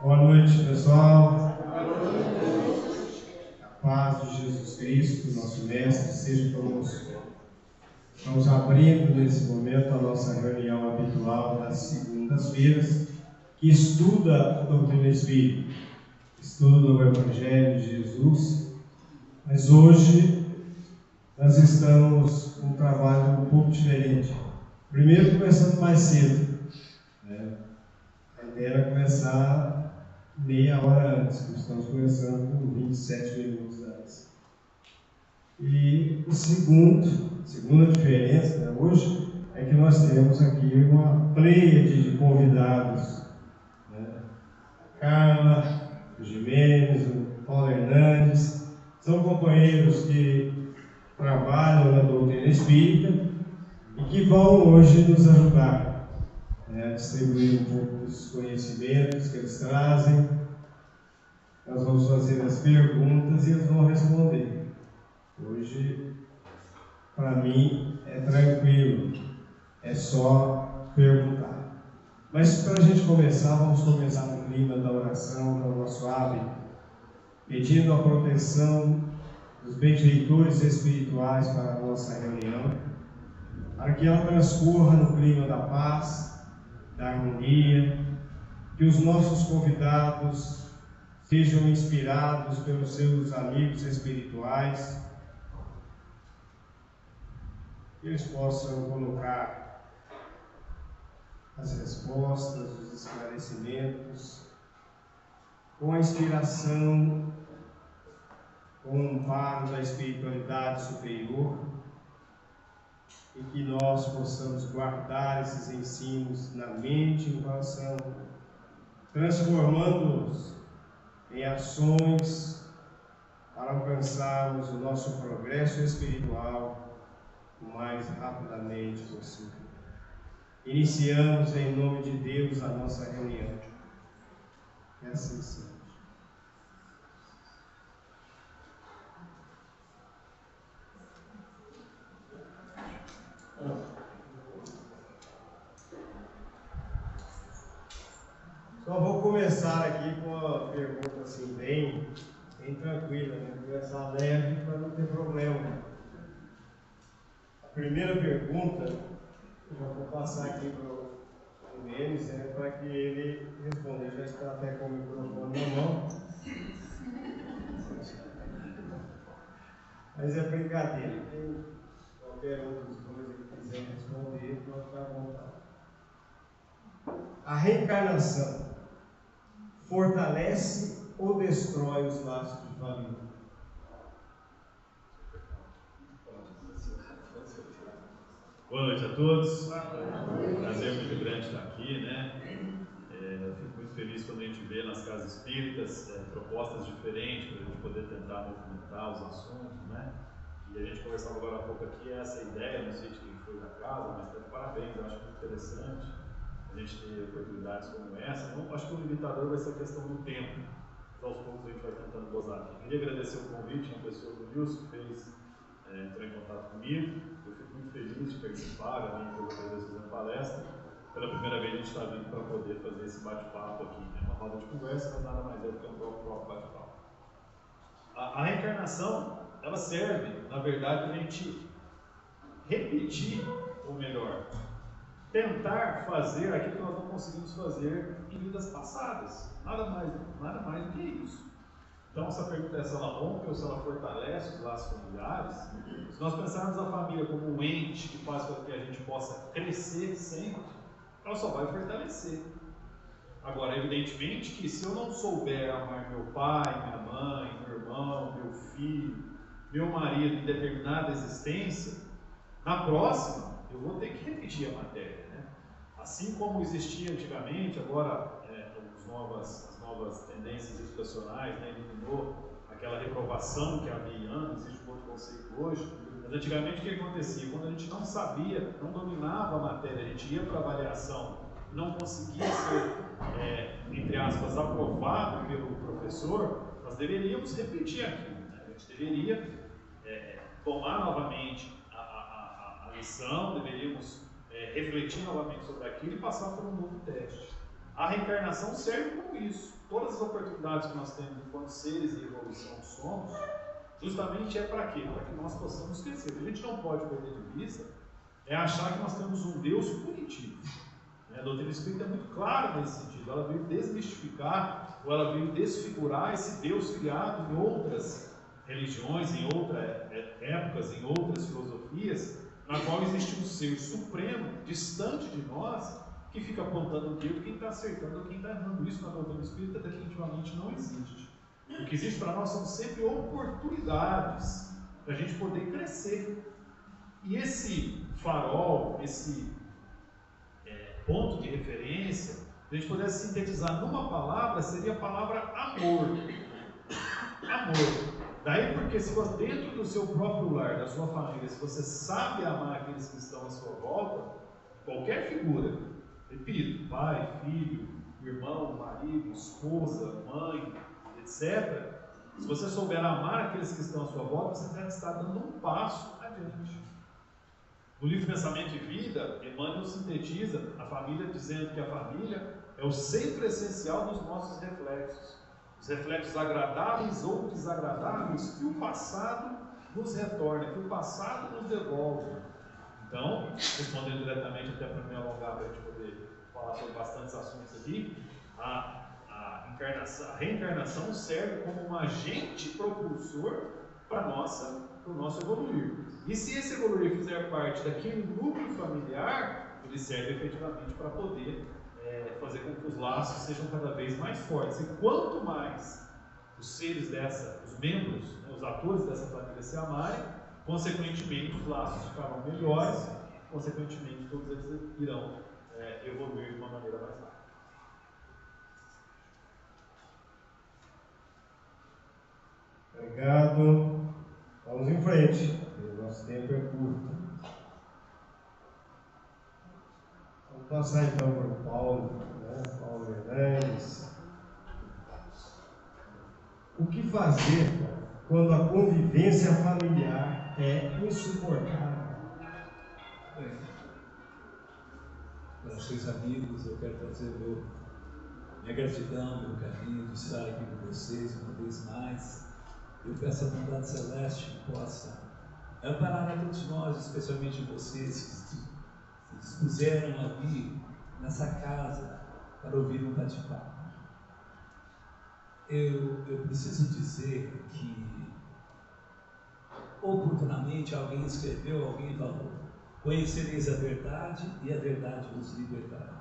Boa noite, pessoal. A paz de Jesus Cristo, nosso Mestre, seja conosco. Estamos abrindo nesse momento a nossa reunião habitual das segundas-feiras, que estuda a doutrina espírita, estuda o Evangelho de Jesus, mas hoje nós estamos com um trabalho um pouco diferente. Primeiro, começando mais cedo, né? A ideia era começar meia hora antes, nós estamos começando com 27 minutos antes. E a segunda diferença, né, hoje é que nós temos aqui uma pleiade de convidados, né? A Carla, o Jimenez, o Paulo Hernandes, são companheiros que trabalham na doutrina espírita e que vão hoje nos ajudar, né, a distribuir um pouco dos conhecimentos que eles trazem. Nós vamos fazer as perguntas e eles vão responder. Hoje, para mim, é tranquilo, é só perguntar. Mas para a gente começar, vamos começar no clima da oração, que é o nosso hábito, pedindo a proteção dos benfeitores espirituais para a nossa reunião, para que ela transcorra no clima da paz, da harmonia, que os nossos convidados sejam inspirados pelos seus amigos espirituais, que eles possam colocar as respostas, os esclarecimentos, com a inspiração, com o amparo da espiritualidade superior, e que nós possamos guardar esses ensinos na mente e no coração, transformando-os em ações para alcançarmos o nosso progresso espiritual o mais rapidamente possível. Iniciamos em nome de Deus a nossa reunião. Que assim seja. Só vou começar aqui com uma pergunta assim, bem tranquila, né? Começar leve para não ter problema. A primeira pergunta, eu já vou passar aqui para o Menes, né, para que ele responda. Ele já está até com o microfone na mão. Mas é brincadeira. Quem qualquer um dos dois que quiser responder, pode ficar à vontade. A reencarnação fortalece ou destrói os laços de família? Boa noite a todos. É um prazer muito grande estar aqui, né? Eu fico muito feliz quando a gente vê nas casas espíritas propostas diferentes para a gente poder tentar movimentar os assuntos, né? E a gente conversava agora há pouco aqui, essa ideia, não sei de quem foi da casa, mas está de parabéns, eu acho muito interessante a gente ter oportunidades como essa. Então, acho que o limitador vai ser a questão do tempo. Aos poucos a gente vai tentando gozar aqui. Queria agradecer o convite, a pessoa do Nilson que entrou em contato comigo. Eu fico muito feliz de participar, já venho por outras vezes fazendo palestra. Pela primeira vez a gente está vindo para poder fazer esse bate-papo aqui. É uma roda de conversa, mas nada mais é do que um próprio bate-papo. A reencarnação, ela serve, na verdade, para a gente repetir, ou melhor, tentar fazer aquilo que nós não conseguimos fazer em vidas passadas. Nada mais do que isso. Então, essa pergunta é se ela rompe ou se ela fortalece os laços familiares. Se nós pensarmos a família como um ente que faz com que a gente possa crescer sempre, ela só vai fortalecer. Agora, evidentemente que se eu não souber amar meu pai, minha mãe, meu irmão, meu filho, meu marido em determinada existência, na próxima eu vou ter que repetir a matéria, né? Assim como existia antigamente, agora as novas tendências educacionais, né, eliminou aquela reprovação que havia em anos, existe um outro conceito hoje, mas antigamente o que acontecia? Quando a gente não sabia, não dominava a matéria, a gente ia para a avaliação, não conseguia ser, entre aspas, aprovado pelo professor, nós deveríamos repetir aquilo, né? A gente deveria tomar novamente a lição, deveríamos refletir novamente sobre aquilo e passar por um novo teste. A reencarnação serve como isso. Todas as oportunidades que nós temos enquanto seres em evolução que somos, justamente é para quê? Para que nós possamos crescer. O que a gente não pode perder de vista é achar que nós temos um Deus punitivo. A doutrina espírita é muito clara nesse sentido. Ela veio desmistificar, ou ela veio desfigurar esse Deus criado em outras religiões, em outras épocas, em outras filosofias, na qual existe um ser supremo, distante de nós, que fica apontando o dedo quem está acertando ou quem está errando. Isso na doutrina espírita definitivamente não existe. O que existe para nós são sempre oportunidades para a gente poder crescer. E esse farol, esse ponto de referência, se a gente pudesse sintetizar numa palavra, seria a palavra amor. Amor. Daí porque se você, dentro do seu próprio lar, da sua família, se você sabe amar aqueles que estão à sua volta, qualquer figura, repito, pai, filho, irmão, marido, esposa, mãe, etc. Se você souber amar aqueles que estão à sua volta, você deve estar dando um passo adiante. No livro Pensamento e Vida, Emmanuel sintetiza a família dizendo que a família é o centro essencial dos nossos reflexos. Os reflexos agradáveis ou desagradáveis que o passado nos retorna, que o passado nos devolve. Então, respondendo diretamente, até para me alongar, para a gente poder falar sobre bastantes assuntos aqui, a reencarnação serve como um agente propulsor para o nosso evoluir. E se esse evoluir fizer parte daquele núcleo familiar, ele serve efetivamente para poder fazer com que os laços sejam cada vez mais fortes. E quanto mais os seres os membros, os atores dessa família se amarem, consequentemente os laços ficarão melhores, consequentemente todos eles irão evoluir de uma maneira mais rápida. Obrigado. Vamos em frente. O nosso tempo é curto. Vamos passar então para o Paulo, Paulo Hernandes. O que fazer quando a convivência familiar é insuportável? Para seus amigos, eu quero trazer minha gratidão, meu carinho de estar aqui com vocês uma vez mais. Eu peço a bondade celeste que possa amparar a todos nós, especialmente vocês que se dispuseram a vir nessa casa para ouvir um bate-papo. Eu preciso dizer que oportunamente alguém escreveu, alguém falou: conhecereis a verdade e a verdade vos libertará.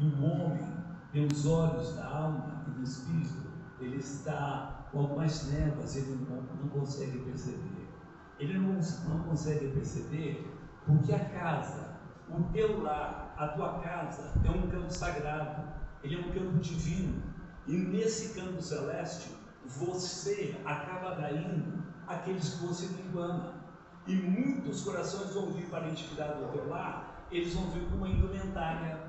E o homem, pelos olhos da alma e do espírito, ele está com algumas trevas, ele não consegue perceber. Ele não consegue perceber porque a casa, o teu lar, a tua casa é um campo sagrado, ele é um campo divino. E nesse campo celeste, você acaba atraindo aqueles que você não ama. E muitos corações vão vir para a intimidade do teu lar, eles vão vir com uma indumentária.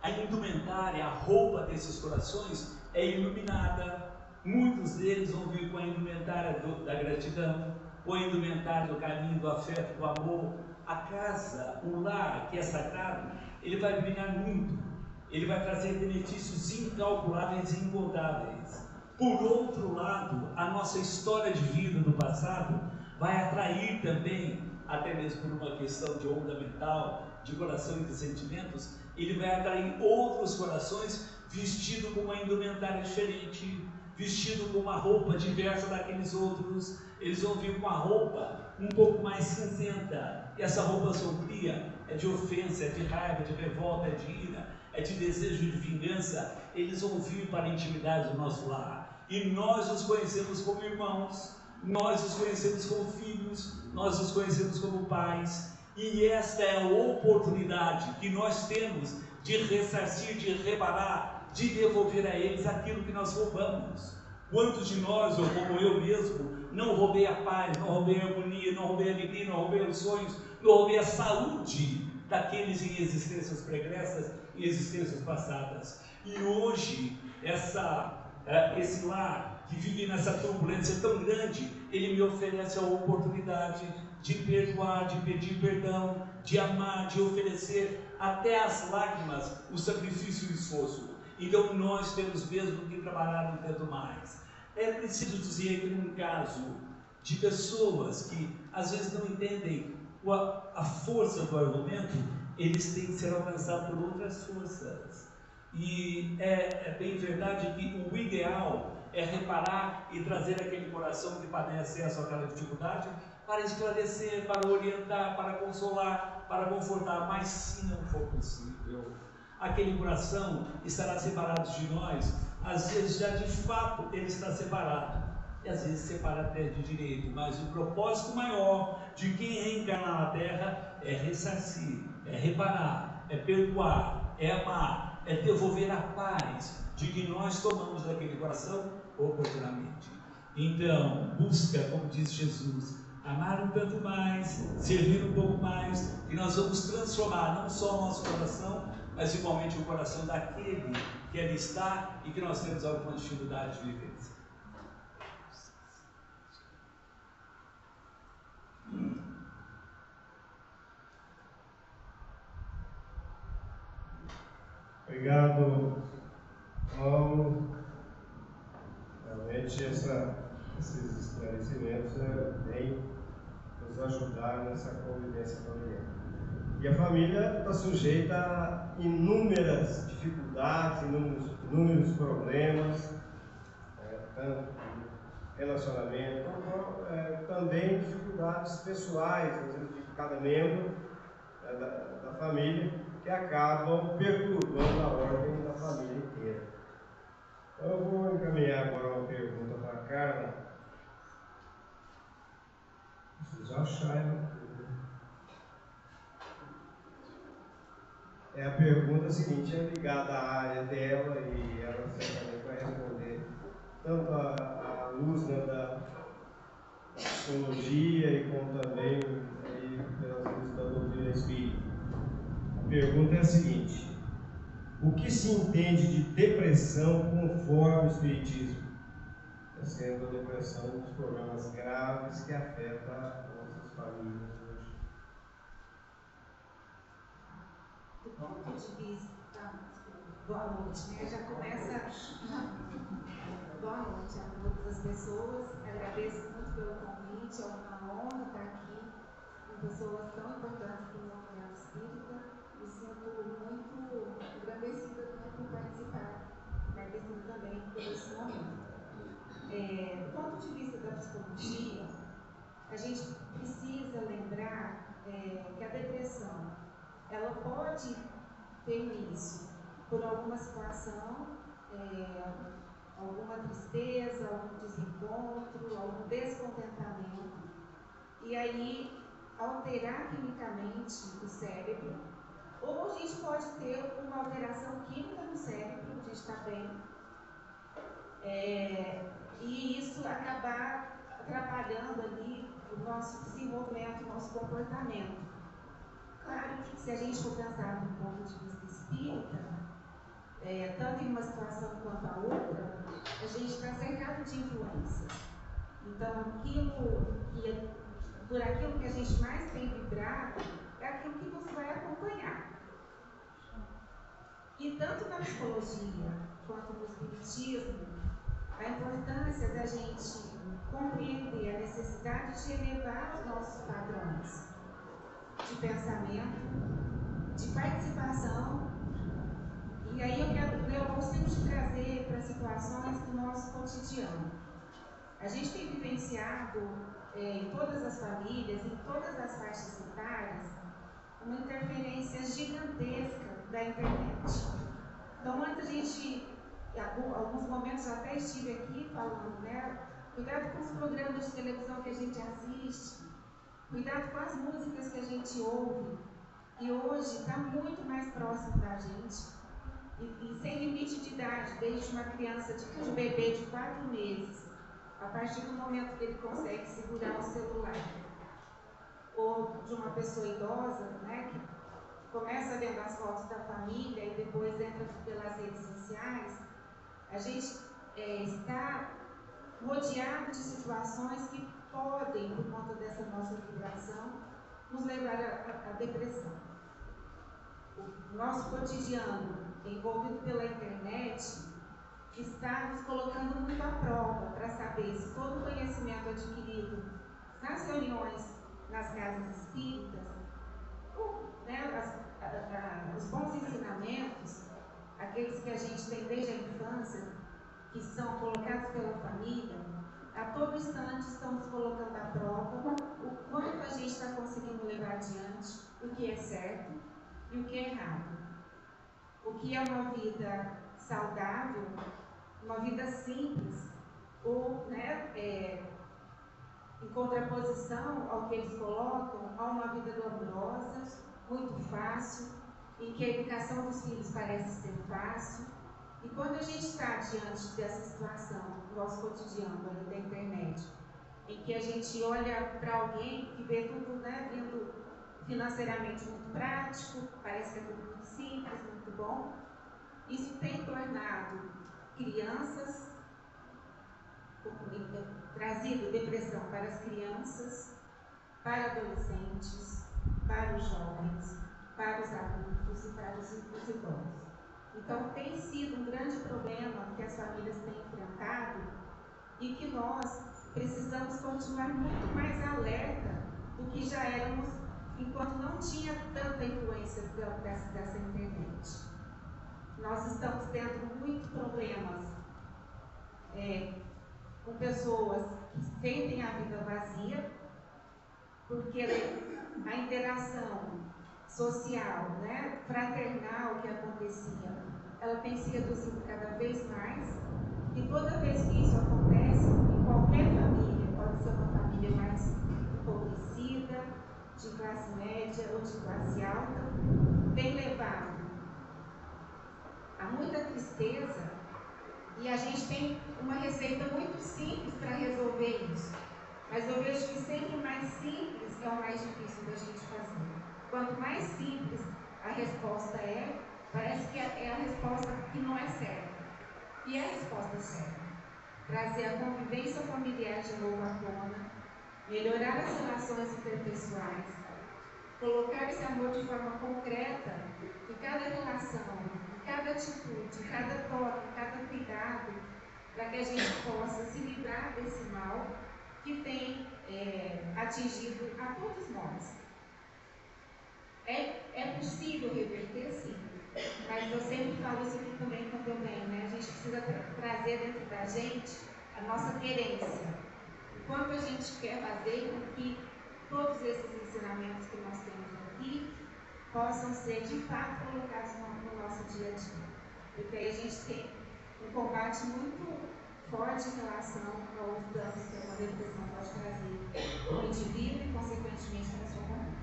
A indumentária, a roupa desses corações é iluminada. Muitos deles vão vir com a indumentária da gratidão, com a indumentária do carinho, do afeto, do amor. A casa, o lar que é sagrado, ele vai brilhar muito. Ele vai trazer benefícios incalculáveis e incontáveis. Por outro lado, a nossa história de vida do passado vai atrair também, até mesmo por uma questão de onda mental, de coração e de sentimentos, ele vai atrair outros corações vestido com uma indumentária diferente, vestido com uma roupa diversa daqueles outros. Eles vão vir com uma roupa um pouco mais cinzenta, e essa roupa sombria é de ofensa, é de raiva, de revolta, é de ira, é de desejo de vingança. Eles vão vir para a intimidade do nosso lar, e nós os conhecemos como irmãos, nós os conhecemos como filhos, nós os conhecemos como pais, e esta é a oportunidade que nós temos de ressarcir, de reparar, de devolver a eles aquilo que nós roubamos. Quantos de nós, ou como eu mesmo, não roubei a paz, não roubei a harmonia, não roubei a alegria, não roubei os sonhos, não roubei a saúde daqueles em existências pregressas, em existências passadas. E hoje, esse lar que vive nessa turbulência tão grande, ele me oferece a oportunidade de perdoar, de pedir perdão, de amar, de oferecer até as lágrimas, o sacrifício e o esforço. Então nós temos mesmo que trabalhar um tanto mais. É preciso dizer que num caso de pessoas que às vezes não entendem a força do argumento, eles têm que ser alcançados por outras forças. E é bem verdade que o ideal é reparar e trazer aquele coração que padece acesso àquela dificuldade para esclarecer, para orientar, para consolar, para confortar, mas se não for possível, aquele coração estará separado de nós, às vezes já de fato ele está separado, e às vezes separa até de direito, mas o propósito maior de quem reencarna na Terra é ressarcir, é reparar, é perdoar, é amar, é devolver a paz de que nós tomamos daquele coração oportunamente. Então, busca, como diz Jesus, amar um tanto mais, servir um pouco mais, e nós vamos transformar não só o nosso coração, mas igualmente o coração daquele que ali está e que nós temos alguma dificuldade de vivência. Obrigado, Paulo. Realmente esses esclarecimentos vêm nos ajudar nessa convivência familiar. E a família está sujeita a inúmeras dificuldades, inúmeros problemas, tanto relacionamento, como também dificuldades pessoais, às vezes de cada membro da família, que acabam perturbando a ordem da família inteira. Então eu vou encaminhar agora uma pergunta para a Carla. Vocês já acharam? A pergunta seguinte é ligada à área dela e ela certamente vai responder tanto à luz da psicologia e como também pelas luzes da doutrina espírita. A pergunta é a seguinte: o que se entende de depressão conforme o espiritismo? Sendo a depressão um dos problemas graves que afeta nossas famílias hoje. Do ponto de vista, boa noite, né? Já começa. Boa noite a todas as pessoas. Agradeço muito pelo convite, é uma honra estar aqui com pessoas tão importantes para o movimento espírita. Me sinto muito agradecida por participar também por esse momento. Do ponto de vista da psicologia, a gente precisa lembrar que a depressão ela pode ter início por alguma situação, alguma tristeza, algum desencontro, algum descontentamento, e aí alterar quimicamente o cérebro, ou a gente pode ter uma alteração química no cérebro, a gente está bem, e isso acabar atrapalhando ali o nosso desenvolvimento, o nosso comportamento. Claro que se a gente for pensar do ponto de vista espírita, tanto em uma situação quanto a outra, a gente está cercado de influências. Então, por aquilo que a gente mais tem vibrado, é aquilo que nos vai acompanhar. E tanto na psicologia quanto no espiritismo, a importância da gente compreender a necessidade de elevar os nossos padrões de pensamento, de participação. E aí eu consigo te trazer para situações do nosso cotidiano. A gente tem vivenciado em todas as famílias, em todas as faixas etárias, uma interferência gigantesca da internet. Então, antes a gente, em alguns momentos eu até estive aqui falando, né? Cuidado com os programas de televisão que a gente assiste, cuidado com as músicas que a gente ouve, e hoje está muito mais próximo da gente, e sem limite de idade, desde uma criança, de um bebê de 4 meses, a partir do momento que ele consegue segurar o celular, ou de uma pessoa idosa, né, que começa vendo as fotos da família e depois entra pelas redes sociais, a gente está rodeado de situações que podem, por conta dessa nossa vibração, nos levar à depressão. O nosso cotidiano envolvido pela internet, está nos colocando muito à prova para saber se todo o conhecimento adquirido nas reuniões, nas casas espíritas, né, os bons ensinamentos, aqueles que a gente tem desde a infância, que são colocados pela família, a todo instante estão nos colocando à prova o quanto a gente está conseguindo levar adiante o que é certo e o que é errado. O que é uma vida saudável, uma vida simples, ou, né, em contraposição ao que eles colocam, a uma vida glamourosa, muito fácil, em que a educação dos filhos parece ser fácil. E quando a gente está diante dessa situação, no nosso cotidiano, ali da internet, em que a gente olha para alguém que vê tudo, né, vindo financeiramente muito prático, parece que é tudo muito simples, muito bom, isso tem tornado crianças, trazido depressão para as crianças, para adolescentes, para os jovens, para os adultos e para os idosos. Então, tem sido um grande problema que as famílias têm enfrentado e que nós precisamos continuar muito mais alerta do que já éramos enquanto não tinha tanta influência dessa internet. Nós estamos tendo muitos problemas com pessoas que sentem a vida vazia, porque a interação social, né, fraternal que acontecia, ela tem se reduzido cada vez mais, e toda vez que isso acontece, em qualquer família, pode ser uma família mais empobrecida, de classe média ou de classe alta, tem levado a muita tristeza, e a gente tem uma receita muito simples para resolver isso, mas eu vejo que sempre o mais simples é o mais difícil da gente fazer. Quanto mais simples a resposta é, parece que é a resposta que não é certa. E é a resposta certa. Trazer a convivência familiar de novo à tona, melhorar as relações interpessoais, colocar esse amor de forma concreta em cada relação, em cada atitude, em cada toque, em cada cuidado, para que a gente possa se livrar desse mal que tem atingido a todos nós. É possível reverter, sim, mas eu sempre falo isso aqui também quando eu venho, né? A gente precisa trazer dentro da gente a nossa querência. O quanto a gente quer fazer com que todos esses ensinamentos que nós temos aqui possam ser de fato colocados no nosso dia a dia. Porque aí a gente tem um combate muito forte em relação aos danos que uma depressão pode trazer para o indivíduo e, consequentemente, para a sua família.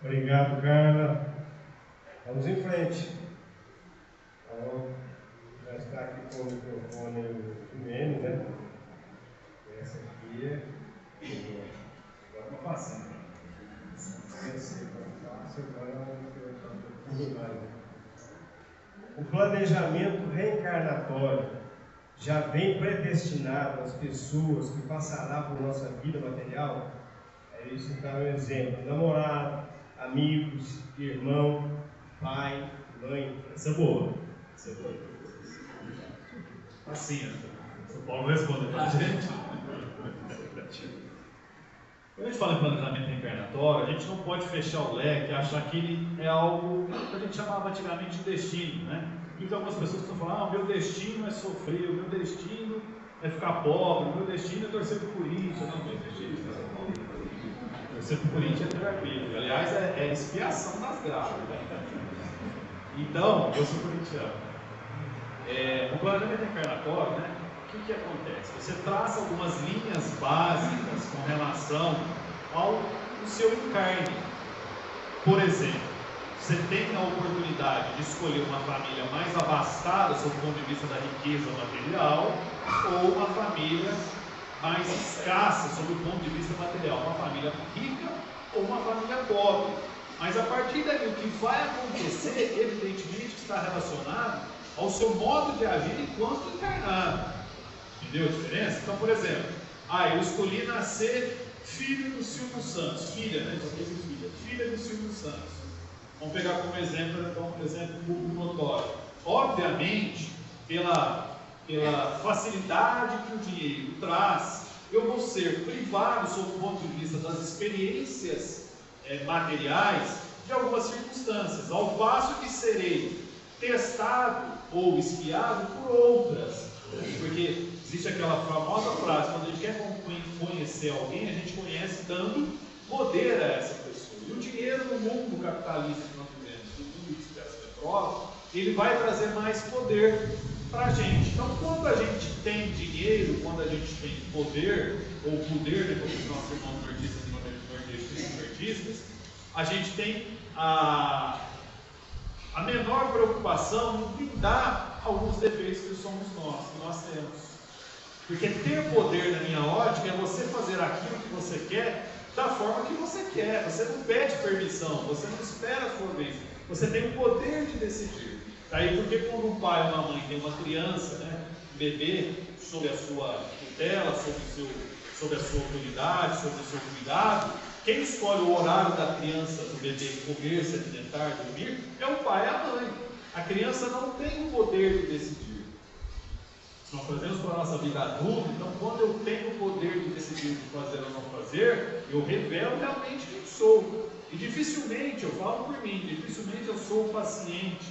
Obrigado, Carla. Vamos em frente. Então, já está aqui com o microfone o Jimene, né? Essa aqui é. Agora está fácil. Esse é fácil, agora vamos colocar um pouquinho mais. O planejamento reencarnatório já vem predestinado às pessoas que passará por nossa vida material. É isso, então, um exemplo: namorado, amigos, irmão, pai, mãe. Essa é boa. Essa é boa. Assim, o Paulo responde para a gente. Quando a gente fala em planejamento reencarnatório, a gente não pode fechar o leque e achar que ele é algo que a gente chamava antigamente de destino, né? Então algumas pessoas estão falando, o meu destino é sofrer, o meu destino é ficar pobre, o meu destino é torcer pro Corinthians. Não, meu destino é ser pobre. Torcer pro Corinthians é terapia. Aliás, é expiação das graças. Então, eu sou corintiano. O planejamento reencarnatório, né? O que acontece? Você traça algumas linhas básicas com relação ao seu encarne. Por exemplo, você tem a oportunidade de escolher uma família mais abastada sob o ponto de vista da riqueza material ou uma família mais escassa sob o ponto de vista material, uma família rica ou uma família pobre. Mas a partir daí o que vai acontecer, evidentemente, está relacionado ao seu modo de agir enquanto encarnado. Entendeu a diferença? Então, por exemplo, Eu escolhi nascer filho do Silvio Santos. Filha, né? Só tem filha. Filha do Silvio Santos. Vamos pegar como exemplo, então, um exemplo público notório. Obviamente, pela facilidade que o dinheiro traz, eu vou ser privado, sob o ponto de vista das experiências materiais, de algumas circunstâncias, ao passo que serei testado ou espiado por outras. Porque existe aquela famosa frase: quando a gente quer conhecer alguém, a gente conhece dando poder a essa pessoa. E o dinheiro no mundo capitalista que nós vivemos, no mundo dessa petróleo, ele vai trazer mais poder para a gente. Então, quando a gente tem dinheiro, quando a gente tem poder, ou poder, né, como os nossos irmãos nordistas, a gente tem a menor preocupação em blindar alguns defeitos que nós temos. Porque ter poder, na minha ótica, é você fazer aquilo que você quer da forma que você quer. Você não pede permissão, você não espera a sua vez, você tem o poder de decidir. Daí porque quando um pai ou uma mãe tem uma criança, né, um bebê, sob a sua tutela, sob a sua autoridade, sob o seu cuidado, quem escolhe o horário da criança, do bebê comer, se alimentar, dormir, é o pai e a mãe. A criança não tem o poder de decidir. Nós fazemos para a nossa vida adulta, então quando eu tenho o poder de decidir o que fazer ou não fazer, eu revelo realmente quem sou. E dificilmente, eu falo por mim, dificilmente eu sou paciente,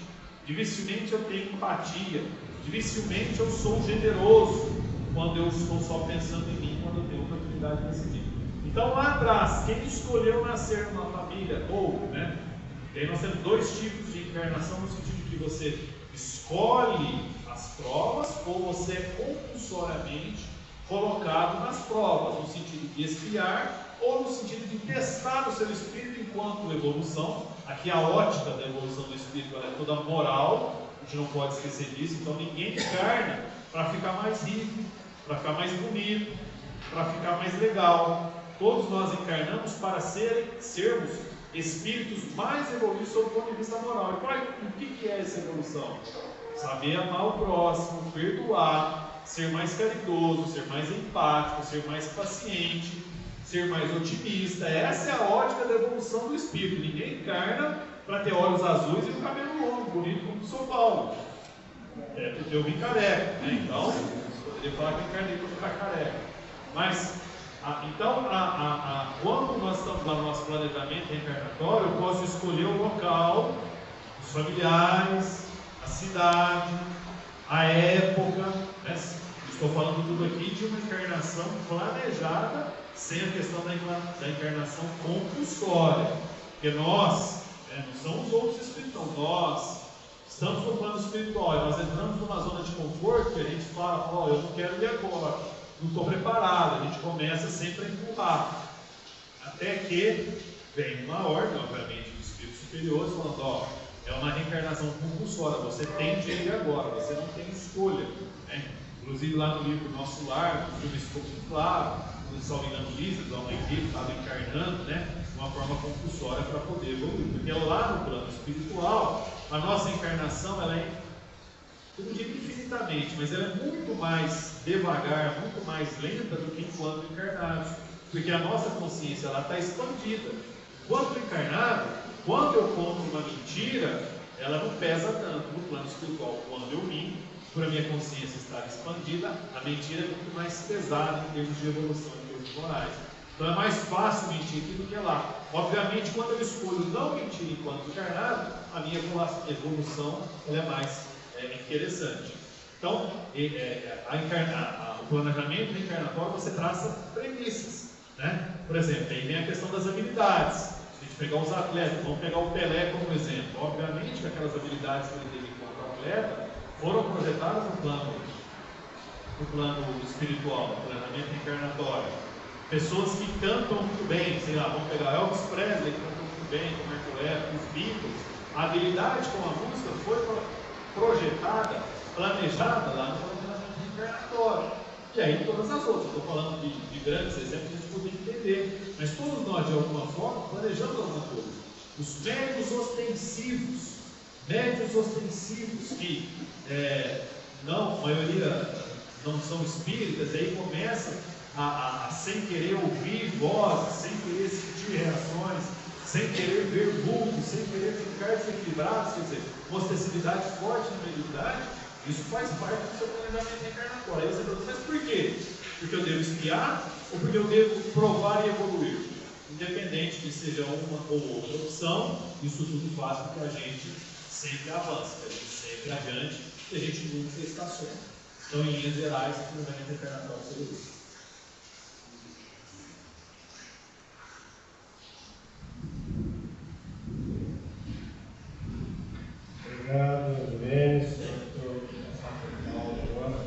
dificilmente eu tenho empatia, dificilmente eu sou generoso quando eu estou só pensando em mim, quando eu tenho oportunidade de decidir. Então lá atrás, quem escolheu nascer numa família, né? E aí nós temos dois tipos de encarnação, no sentido de que você escolhe as provas ou você é compulsoriamente colocado nas provas, no sentido de espiar ou no sentido de testar o seu espírito enquanto evolução. Aqui a ótica da evolução do espírito é toda moral, a gente não pode esquecer disso. Então ninguém encarna para ficar mais rico, para ficar mais bonito, para ficar mais legal. Todos nós encarnamos para sermos espíritos mais evoluídos sob o ponto de vista moral. E o que é essa evolução? Saber amar o próximo, perdoar, ser mais caridoso, ser mais empático, ser mais paciente, ser mais otimista. Essa é a ótica da evolução do espírito. Ninguém encarna para ter olhos azuis e um cabelo longo, bonito como o São Paulo. Porque eu vim careca, né? Então, poderia falar que eu encarnei para ficar careca. Mas, quando nós estamos lá no nosso planejamento reencarnatório, eu posso escolher o local, os familiares, a cidade, a época, né? Estou falando tudo aqui de uma encarnação planejada, sem a questão da encarnação compulsória, porque nós, não são os outros espíritos, nós estamos no plano espiritual, e nós entramos numa zona de conforto que a gente fala, eu não quero ir agora, não estou preparado, a gente começa sempre a empurrar, até que vem uma ordem, obviamente, dos espíritos superiores, falando, é uma reencarnação compulsória, você tem de ir agora, você não tem escolha, né? Inclusive lá no livro Nosso Lar, o filme ficou muito claro, quando só me engano, Lisa, a mãe dele estava encarnando, né, de uma forma compulsória para poder evoluir, porque lá no plano espiritual, a nossa encarnação, ela é, eu não digo infinitamente, mas ela é muito mais devagar, muito mais lenta do que enquanto encarnados, porque a nossa consciência, ela está expandida. Enquanto encarnado, quando eu conto uma mentira, ela não pesa tanto no plano espiritual. Quando eu minto, por a minha consciência estar expandida, a mentira é muito mais pesada em termos de evolução, em termos morais. Então é mais fácil mentir aqui do que lá. Obviamente, quando eu escolho não mentir enquanto encarnado, a minha evolução ela é mais interessante. Então, o planejamento reencarnatório, você traça premissas, né? Por exemplo, aí vem a questão das habilidades. Se a gente pegar os atletas, vamos pegar o Pelé como exemplo. Obviamente que aquelas habilidades que ele teve como atleta foram projetadas no plano espiritual, no planejamento reencarnatório. Pessoas que cantam muito bem, sei lá, vamos pegar Elvis Presley, que cantam muito bem, como Herculano, os Beatles. A habilidade com a música foi projetada, planejada lá no planejamento reencarnatório. E aí todas as outras, estou falando de grandes exemplos que a gente poder entender, mas todos nós de alguma forma planejamos alguma coisa. Os médios ostensivos que a maioria não são espíritas, aí começam sem querer ouvir vozes, sem querer sentir reações, sem querer ver vultos, sem querer ficar desequilibrados, quer dizer, uma ostensividade forte na mediunidade, isso faz parte do seu planejamento reencarnatório. Aí você pergunta, mas por quê? Porque eu devo espiar ou porque eu devo provar e evoluir? Independente que seja uma ou outra opção, isso tudo faz com que a gente sempre avance, que a gente sempre adiante, que a gente nunca estacione. Então, em linhas gerais, o planejamento reencarnatório seria isso. Obrigado, Denis. Eu estou passando por Paulo agora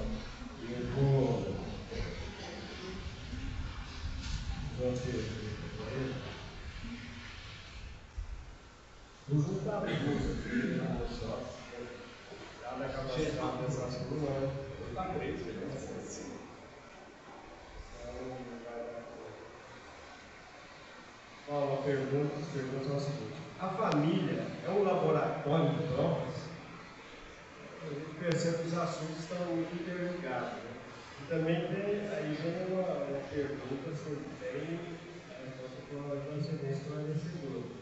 e eu vou. Vou juntar as duas aqui, só. Cada capacidade dessas duas. Está preso, né? Paulo, a pergunta é o seguinte: a família é um laboratório de provas? A gente percebe que os assuntos estão muito interligados, né? E também tem, aí vem uma pergunta assim, bem esclarecedora.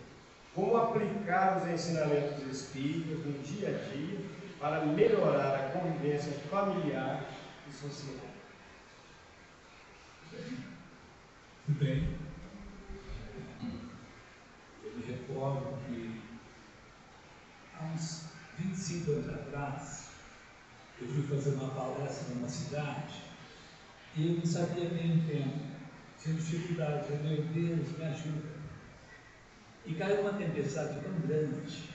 Como aplicar os ensinamentos espíritas no dia a dia para melhorar a convivência familiar e social? Muito bem. Eu me recordo que há uns 25 anos atrás, eu fui fazer uma palestra numa cidade e eu não sabia bem o tempo, tinha dificuldade, eu, meu Deus, me ajuda. E caiu uma tempestade tão grande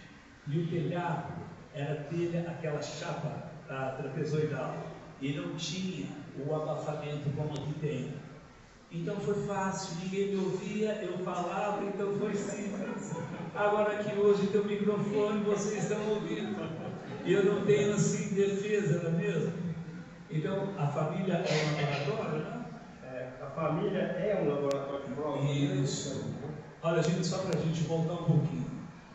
e o telhado era telha, aquela chapa trapezoidal, e não tinha o abafamento como aqui tem. Então foi fácil, ninguém me ouvia, eu falava, então foi simples. Agora aqui hoje tem o microfone, vocês estão ouvindo. E eu não tenho assim defesa, não é mesmo? Então a família é um laboratório, né? A família é um laboratório de prova? Isso. Olha, gente, só para a gente voltar um pouquinho.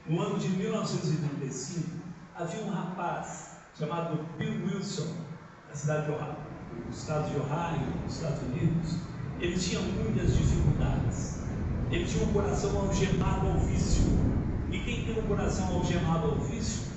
No ano de 1935, havia um rapaz chamado Bill Wilson, na cidade de Ohio, no estado de Ohio, nos Estados Unidos. Ele tinha muitas dificuldades. Ele tinha um coração algemado ao vício. E quem tem um coração algemado ao vício,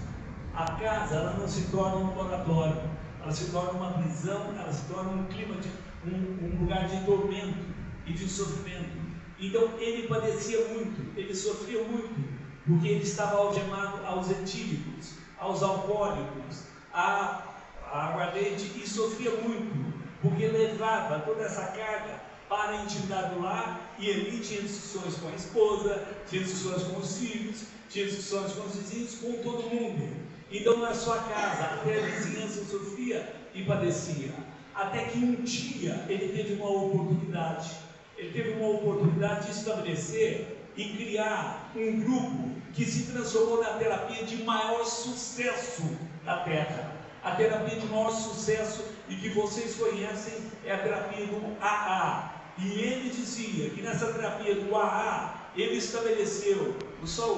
a casa ela não se torna um laboratório, ela se torna uma prisão, ela se torna um clima de um lugar de tormento e de sofrimento. Então ele padecia muito, ele sofria muito, porque ele estava algemado aos etílicos, aos alcoólicos, à aguardente, e sofria muito, porque levava toda essa carga para a intimidade do lar, e ele tinha discussões com a esposa, tinha discussões com os filhos, tinha discussões com os vizinhos, com todo mundo. Então na sua casa, até a vizinhança sofria e padecia, até que um dia ele teve uma oportunidade. Ele teve uma oportunidade de estabelecer e criar um grupo que se transformou na terapia de maior sucesso da Terra. A terapia de maior sucesso e que vocês conhecem é a terapia do AA. E ele dizia que nessa terapia do AA, ele estabeleceu, só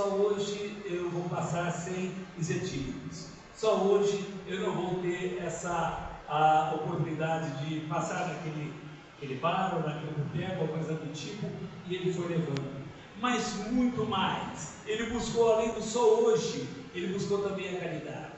hoje eu vou passar sem os etílicos. Só hoje eu não vou ter a oportunidade de passar naquele bar ou naquele boteco, ou coisa do tipo, e ele foi levando. Mas muito mais, ele buscou além do só hoje, ele buscou também a caridade.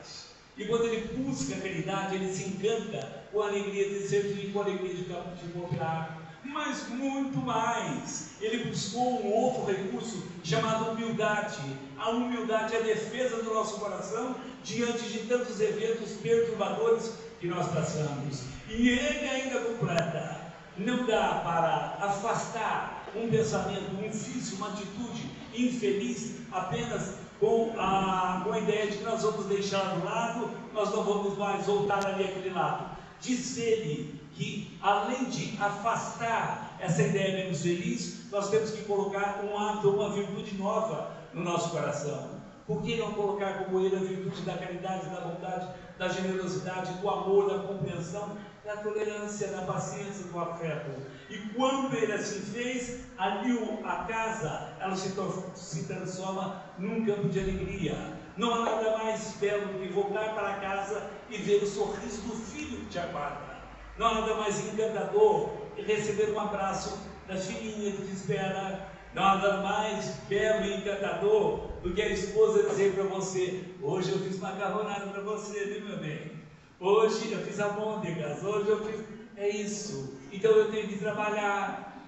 E quando ele busca a caridade, ele se encanta com a alegria de servir, com a alegria de cooperar. Mas muito mais, ele buscou um outro recurso chamado humildade. A humildade é a defesa do nosso coração diante de tantos eventos perturbadores que nós passamos. E ele ainda completa: não dá para afastar um pensamento, um vício, uma atitude infeliz apenas com a ideia de que nós vamos deixar do lado, nós não vamos mais voltar ali àquele lado. Diz ele que, além de afastar essa ideia menos feliz, nós temos que colocar um hábito, uma virtude nova no nosso coração. Por que não colocar como ele a virtude da caridade, da bondade, da generosidade, do amor, da compreensão, da tolerância, da paciência, do afeto? E quando ele assim fez, ali a casa ela se transforma num campo de alegria. Não há nada mais belo do que voltar para casa e ver o sorriso do filho que te aguarda. Nada mais encantador que receber um abraço da filhinha que te espera. Nada mais belo e encantador do que a esposa dizer para você: hoje eu fiz macarronada para você, viu, meu bem? Hoje eu fiz almôndegas, hoje eu fiz... É isso. Então eu tenho que trabalhar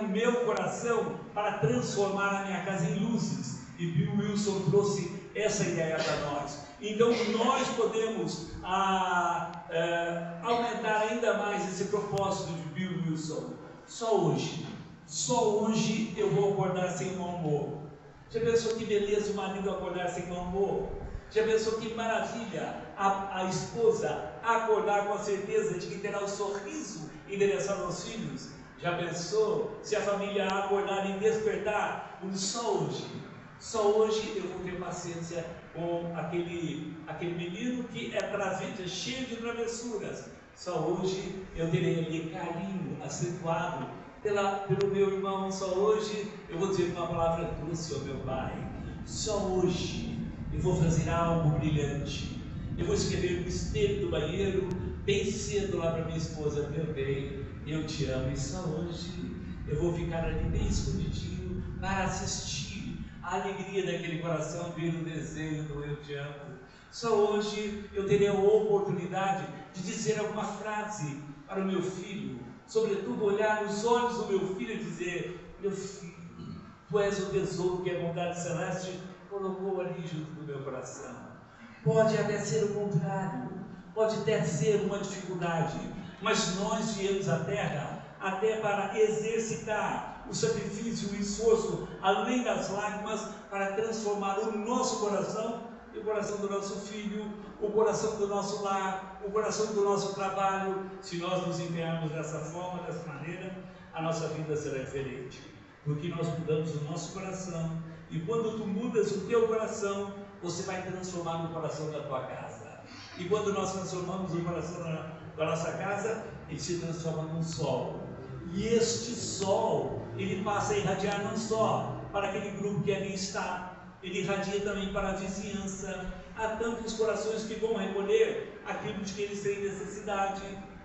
o meu coração para transformar a minha casa em luzes. E Bill Wilson trouxe essa ideia para nós. Então nós podemos aumentar ainda mais esse propósito de Bill Wilson. Só hoje eu vou acordar sem mau humor. Já pensou que beleza o marido acordar sem mau humor? Já pensou que maravilha a esposa acordar com a certeza de que terá o sorriso endereçado aos filhos? Já pensou se a família acordar e despertar? Só hoje eu vou ter paciência com aquele menino que é travieso, cheio de travessuras. Só hoje eu terei ali carinho acentuado pelo meu irmão. Só hoje eu vou dizer uma palavra doce ao meu pai. Só hoje eu vou fazer algo brilhante. Eu vou escrever no espelho do banheiro bem cedo lá para minha esposa: meu bem, eu te amo. E só hoje eu vou ficar ali bem escondidinho para assistir a alegria daquele coração ver o desejo do eu te amo. Só hoje eu terei a oportunidade de dizer alguma frase para o meu filho, sobretudo olhar nos olhos do meu filho e dizer: meu filho, tu és o tesouro que a bondade celeste colocou ali junto do meu coração. Pode até ser o contrário, pode até ser uma dificuldade, mas nós viemos à Terra até para exercitar o sacrifício, o esforço, além das lágrimas, para transformar o nosso coração e o coração do nosso filho, o coração do nosso lar, o coração do nosso trabalho. Se nós nos empenharmos dessa forma, dessa maneira, a nossa vida será diferente, porque nós mudamos o nosso coração, e quando tu mudas o teu coração, você vai transformar no coração da tua casa. E quando nós transformamos o coração da nossa casa, ele se transforma num sol. E este sol, ele passa a irradiar não só para aquele grupo que ali está, ele irradia também para a vizinhança. Há tantos corações que vão recolher aquilo de que eles têm necessidade.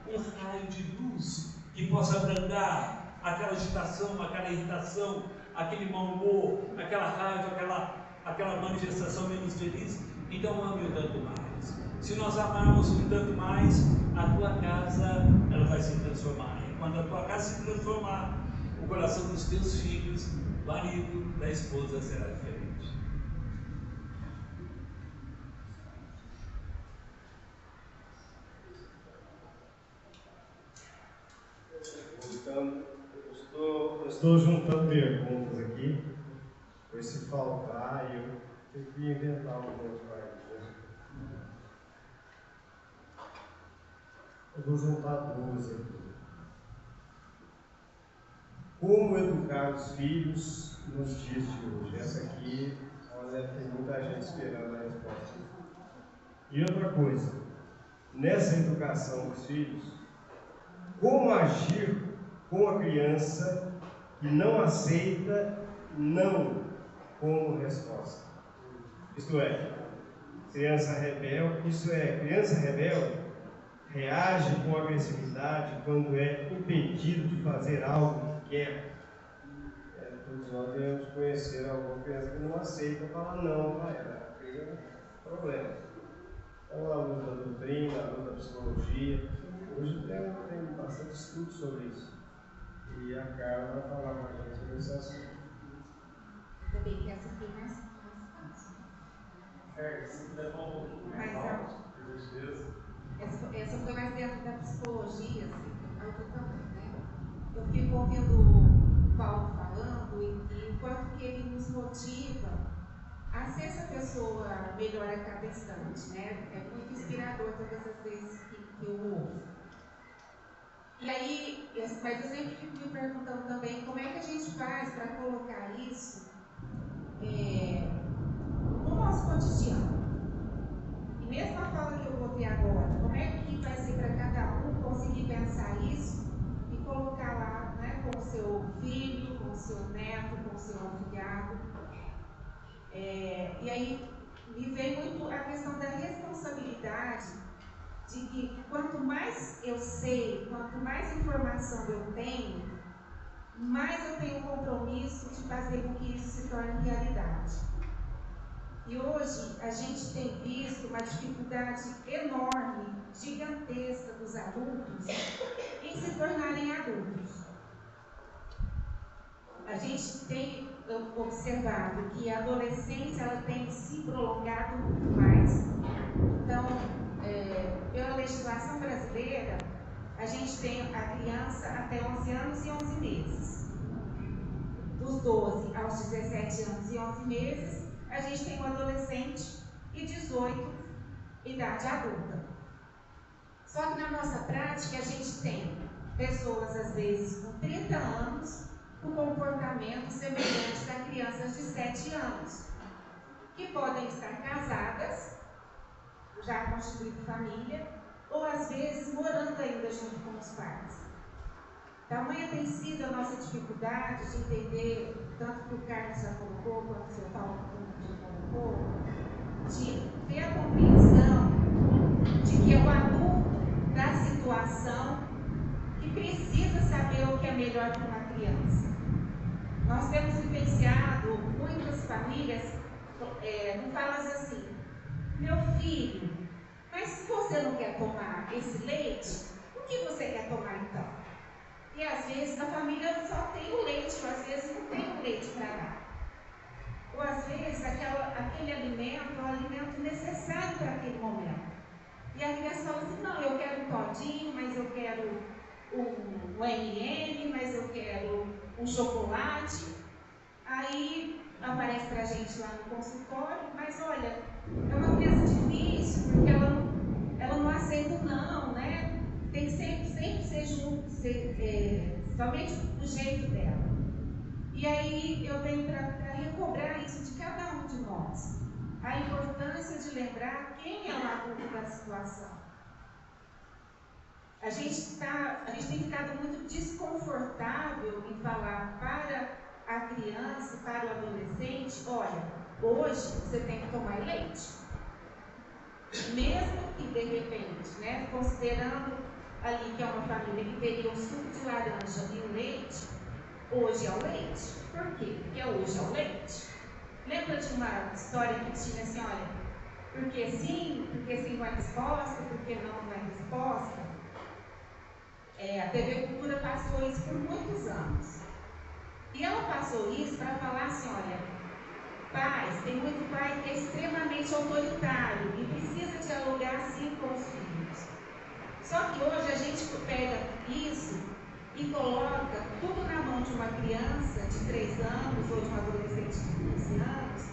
Um raio de luz que possa abrandar aquela agitação, aquela irritação, aquele mau humor, aquela raiva, aquela manifestação menos feliz. Então ame um tanto mais. Se nós amarmos um tanto mais, a tua casa ela vai se transformar. E quando a tua casa se transformar, o coração dos teus filhos, marido, da esposa, será diferente. Então, eu estou juntando perguntas aqui, pois se faltar, eu tenho que inventar um pouco mais. Eu vou juntar duas aqui. Como educar os filhos nos dias de hoje? Essa aqui, olha, tem muita gente esperando a resposta. E outra coisa, nessa educação dos filhos, como agir com a criança que não aceita não como resposta? Isto é, criança rebelde reage com agressividade quando é impedido de fazer algo que quer. Todos nós devemos conhecer alguma criança que não aceita falar não para ela. Cria problema. Então, a luz da doutrina, a luz da psicologia, hoje tem bastante estudo sobre isso. E a Carla vai falar com a gente sobre esse assunto. Também que essa aqui é mais fácil. Se puder falar um pouquinho mais alto, por gentileza. Essa foi mais dentro da psicologia, assim, a outra também, né? Eu fico ouvindo o Paulo falando e o quanto que ele nos motiva a ser essa pessoa melhor a cada instante, né? É muito inspirador todas as vezes que eu ouvo. E aí, mas eu sempre fico me perguntando também como é que a gente faz para colocar isso no nosso cotidiano. E mesmo a fala que eu vou ter agora, como é que vai ser para cada um conseguir pensar isso e colocar lá, né, com o seu filho, com o seu neto, com o seu afilhado. E aí me vem muito a questão da responsabilidade de que quanto mais eu sei, quanto mais informação eu tenho, mais eu tenho o compromisso de fazer com que isso se torne realidade. E hoje a gente tem visto uma dificuldade enorme, gigantesca dos adultos em se tornarem adultos. A gente tem observado que a adolescência ela tem se prolongado muito mais. Então, pela legislação brasileira, a gente tem a criança até 11 anos e 11 meses. Dos 12 aos 17 anos e 11 meses, a gente tem o adolescente e 18, idade adulta. Só que na nossa prática, a gente tem pessoas, às vezes, com 30 anos, com comportamento semelhante a crianças de 7 anos, que podem estar casadas, já constituindo família, ou às vezes morando ainda junto com os pais. Tamanha tem sido a nossa dificuldade de entender, tanto que o Carlos já colocou, quanto o seu Paulo já colocou, de ter a compreensão de que é o adulto da situação que precisa saber o que é melhor para uma criança. Nós temos vivenciado muitas famílias com falas assim: meu filho, mas se você não quer tomar esse leite, o que você quer tomar então? E às vezes a família só tem o leite, ou às vezes não tem o leite para dar. Ou às vezes aquele alimento é um alimento necessário para aquele momento. E a criança fala assim: não, eu quero um todinho, mas eu quero um M&M, mas eu quero um chocolate. Aí aparece para a gente lá no consultório: mas olha, é uma criança difícil, porque ela não aceita o não, né? Tem que sempre ser somente do jeito dela. E aí eu venho para recobrar isso de cada um de nós. A importância de lembrar quem é o adulto da situação. A gente tem ficado muito desconfortável em falar para a criança, para o adolescente: olha, hoje você tem que tomar leite. Mesmo que de repente, né, considerando ali que é uma família que teria um suco de laranja e o leite, hoje é o leite. Por quê? Porque hoje é o leite. Lembra de uma história que tinha assim: olha, porque sim não é resposta, porque não é resposta? A TV Cultura passou isso por muitos anos. E ela passou isso para falar assim: olha, pais, tem muito pai que é extremamente autoritário e precisa dialogar assim com os filhos. Só que hoje a gente pega isso e coloca tudo na mão de uma criança de 3 anos ou de um adolescente de 15 anos,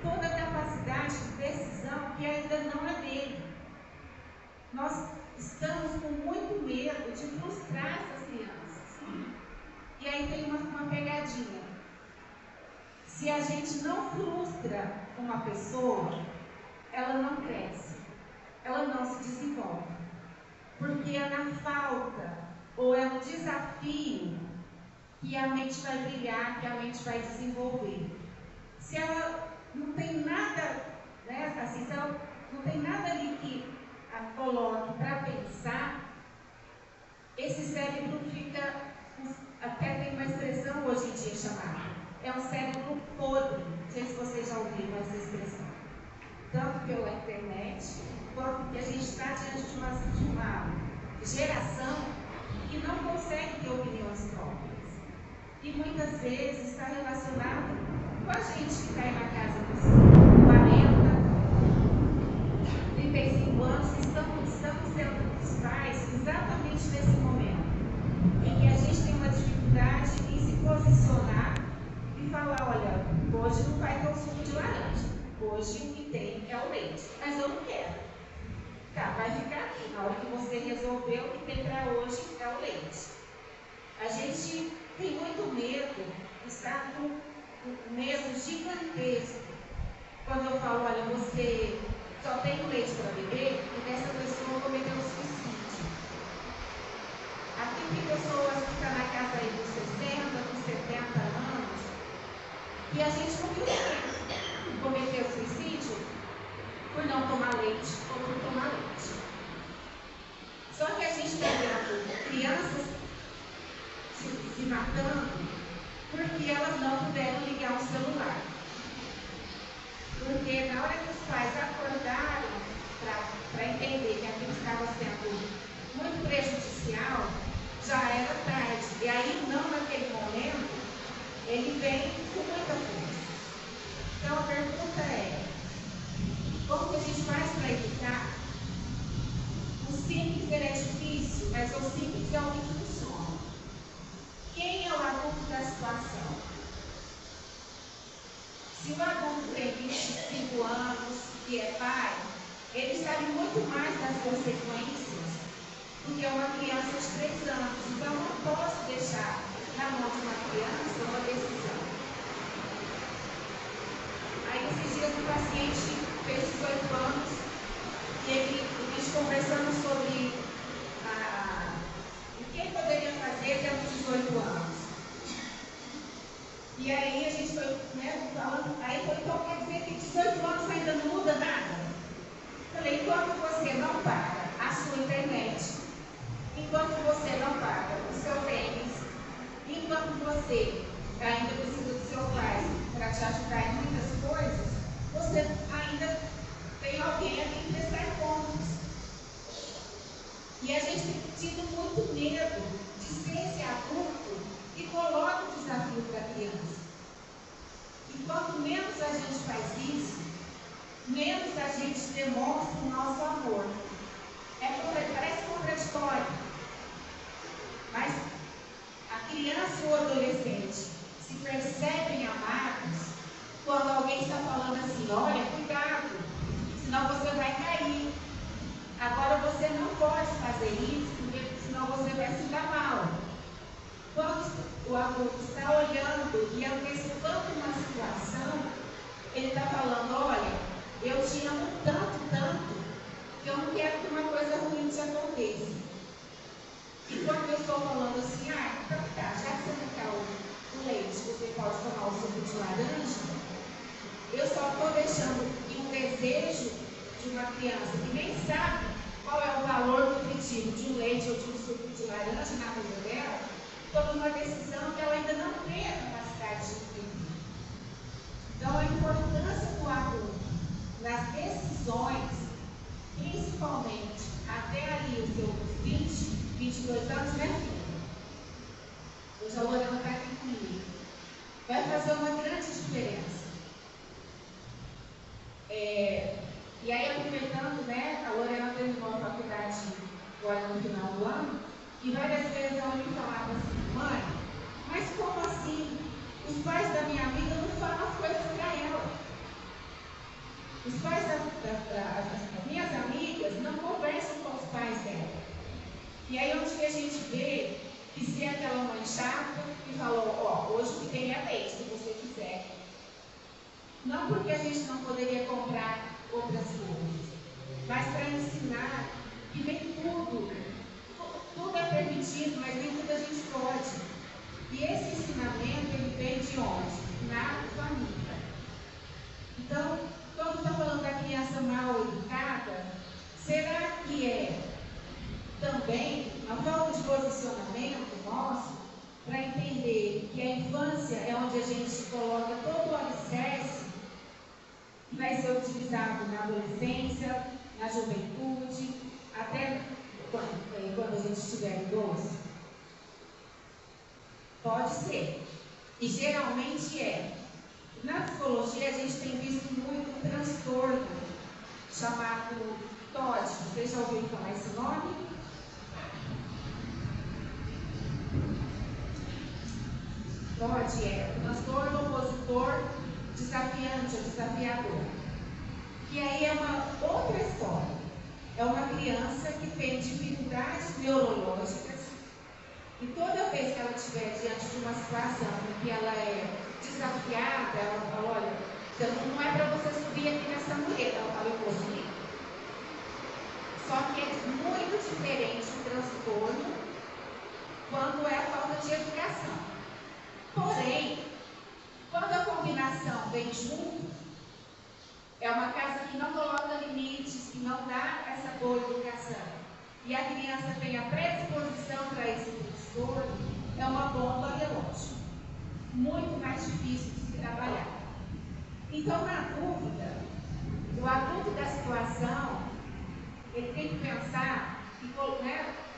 toda a capacidade de decisão que ainda não é dele. Nós estamos com muito medo de frustrar essas crianças. E aí tem uma pegadinha. Se a gente não frustra uma pessoa, ela não cresce, ela não se desenvolve. Porque é na falta, ou é no desafio, que a mente vai brilhar, que a mente vai desenvolver. Se ela não tem nada, né, assim, se ela não tem nada ali que a coloque para pensar, esse cérebro fica, até tem uma expressão hoje em dia chamada, é um cérebro podre. Não sei se vocês já ouviram essa expressão. Tanto pela internet, quanto porque a gente está diante de uma geração que não consegue ter opiniões próprias. E muitas vezes está relacionado com a gente que está aí na casa dos 40, 35 anos, que estamos sendo dos pais exatamente nesse momento, em que a gente tem uma dificuldade em se posicionar e falar: olha, hoje não vai ter o suco de laranja, hoje o que tem é o leite, mas eu não quero. Tá, vai ficar aqui. Na hora que você resolver, o que tem para hoje é o leite. A gente tem muito medo, está com um medo gigantesco. Quando eu falo: olha, você só tem leite para beber, e dessa pessoa cometeu suicídio. Aqui tem pessoas que estão na casa aí dos 60, dos 70 anos, e a gente não viu ninguém cometer suicídio por não tomar leite ou por tomar leite. porque elas não puderam ligar o celular. Porque na hora que os pais acordaram para entender que aquilo estava sendo muito prejudicial, já era tarde. E aí, não naquele momento, ele vem com muita força. Então a pergunta é, como que a gente faz para evitar? O simples ele é difícil, mas o simples é o que funciona. Quem é o adulto da situação? Se o adulto tem 25 anos e é pai, ele sabe muito mais das consequências do que uma criança de 3 anos. Então, não posso deixar na mão de uma criança uma decisão. Aí, esses dias, um paciente fez 18 anos e ele conversando sobre o que ele poderia fazer tendo 18 anos. E aí, a gente foi falando, aí foi, então quer dizer que 18 anos ainda não muda nada? Falei, enquanto você não paga a sua internet, enquanto você não paga o seu tênis, enquanto você ainda precisa dos seus pais para te ajudar em muitas coisas, você ainda tem alguém a quem prestar contas. E a gente tem tido muito medo de ser esse adulto que coloca o desafio para a criança. E quanto menos a gente faz isso, menos a gente demonstra o nosso amor. Parece contraditório, mas a criança ou o adolescente se percebem amados quando alguém está falando assim, olha, cuidado, senão você vai cair. Agora você não pode fazer isso, porque senão você vai se dar mal. Quando o adulto está olhando e antecipando uma situação, ele está falando, olha, eu te amo tanto, tanto, que eu não quero que uma coisa ruim te aconteça. E quando eu estou falando assim, então tá, já que você não quer o leite, você pode tomar o suco de laranja, eu só estou deixando que um desejo de uma criança que nem sabe qual é o valor nutritivo de um leite ou de um suco de laranja na vida dela, toma uma decisão que ela ainda não tem a capacidade de entender. Então, a importância do adulto nas decisões, principalmente até ali os seus 20, 22 anos, né, filha? Hoje a Lorena está aqui comigo. Vai fazer uma grande diferença. E aí, aproveitando, né, a Lorena terminou a faculdade agora no final do ano, e várias vezes ela me falava assim, mãe, mas como assim? Os pais da minha amiga não falam as coisas para ela. Os pais das minhas amigas não conversam com os pais dela. E aí, onde que a gente vê que se é aquela mãe chata e falou, hoje o que tem é leite, se você quiser. Não porque a gente não poderia comprar outras coisas, mas para ensinar que nem tudo é permitido, mas nem tudo a gente pode. E esse ensinamento, ele vem de onde? Na família. Então, quando está falando da criança mal educada, será que é também a falta de posicionamento nosso para entender que a infância é onde a gente coloca todo o alicerce que vai ser utilizado na adolescência, na juventude, até quando a gente estiver idoso? Pode ser. E geralmente é. Na psicologia a gente tem visto muito um transtorno chamado TOD. Vocês já ouviram falar esse nome? TOD é transtorno opositor desafiante ou desafiador. E aí é uma outra história. É uma criança que tem dificuldades neurológicas e toda vez que ela estiver diante de uma situação em que ela é desafiada, ela fala, olha, não é para você subir aqui nessa mureta. Ela fala, eu vou subir. Só que é muito diferente o transtorno quando é a falta de educação. Porém, quando a combinação vem junto, é uma casa que não coloca limites, que não dá essa boa educação, e a criança tem a predisposição para esse transtorno, é uma bomba relógio. muito mais difícil de se trabalhar. Então, na dúvida, o adulto da situação, ele tem que pensar,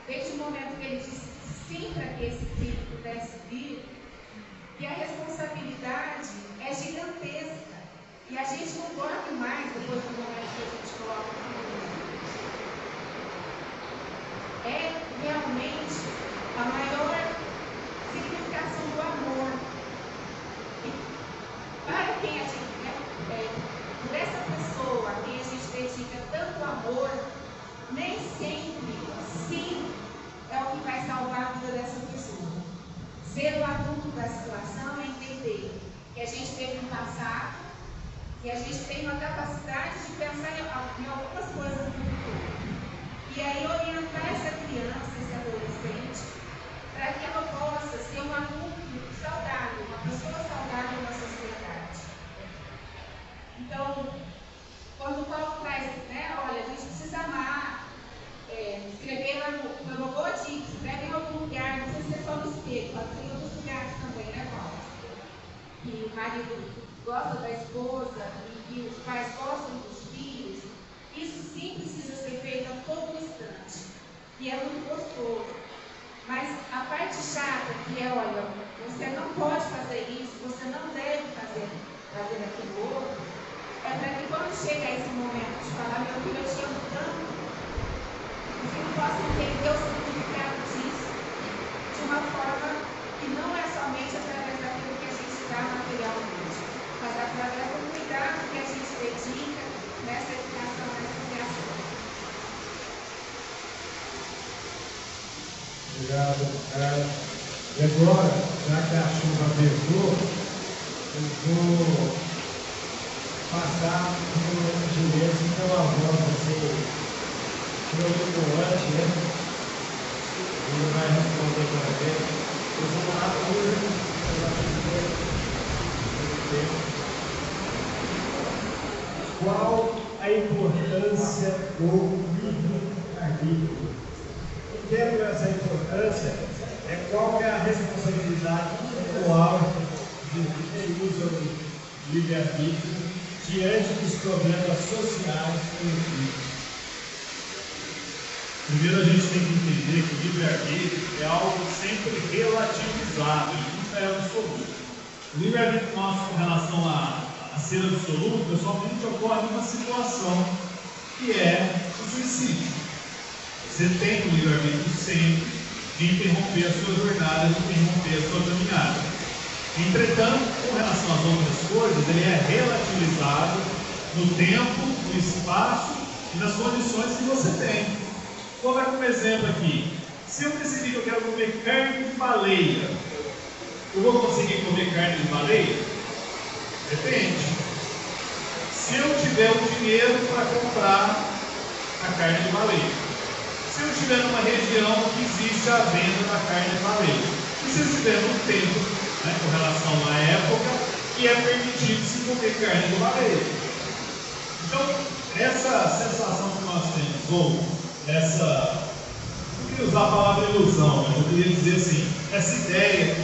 desde o momento que ele disse sim para que esse filho pudesse vir, que a responsabilidade é gigantesca. E a gente não dorme mais depois do momento que a gente coloca o filho. É realmente a maior significação do amor. E para quem a gente, por essa pessoa a quem a gente dedica tanto amor, nem sempre sim é o que vai salvar a vida dessa pessoa. Ser o adulto da situação é entender que a gente teve um passado e a gente tem uma capacidade de pensar em algumas coisas no futuro. E aí orientar essa criança, esse adolescente, para que ela possa ser um adulto saudável, uma pessoa saudável na sociedade. Então, quando o Paulo traz, olha, a gente precisa amar, escrever lá no logotipo, escreve em algum lugar, não precisa ser só no espelho, pode ser em outros lugares também, né, Paulo? Que o marido gosta da esposa e que os pais gostam dos filhos, isso sim precisa ser feito a todo instante. E é muito gostoso. Mas a parte chata que é, olha, você não pode fazer isso, você não deve fazer aquilo outro, é para que quando chega esse momento de falar, meu filho, eu te amo tanto, o filho possa entender o significado disso de uma forma que não é somente através daquilo que a gente dá materialmente, mas através do cuidado que a gente dedica nessa educação, nessa criação. Obrigado, Carlos. E agora, já que a chuva apertou, eu vou passar por gentileza pela voz assim, preocupante, né? Ele vai responder para a gente. Eu vou lá por qual a importância do livre-arbítrio? Entendo essa importância, qual que é a responsabilidade individual de quem usa o livre-arbítrio diante dos problemas sociais que existem. Primeiro a gente tem que entender que o livre-arbítrio é algo sempre relativizado, ele nunca é absoluto. O livre-arbítrio nosso com relação a ser absoluto, somente ocorre numa situação que é o suicídio. Você tem o livre-arbítrio sempre de interromper a sua jornada, de interromper a sua caminhada. Entretanto, com relação às outras coisas, ele é relativizado no tempo, no espaço e nas condições que você tem. Vou dar como exemplo aqui. Se eu decidir que eu quero comer carne de baleia, eu vou conseguir comer carne de baleia? Depende. Se eu tiver o dinheiro para comprar a carne de baleia. Se eu estiver numa região que existe a venda da carne de baleia. E se eu estiver num tempo, com relação à época, que é permitido se comer carne de baleia. Então, essa sensação que nós temos, ou não queria usar a palavra ilusão, mas eu queria dizer assim, essa ideia que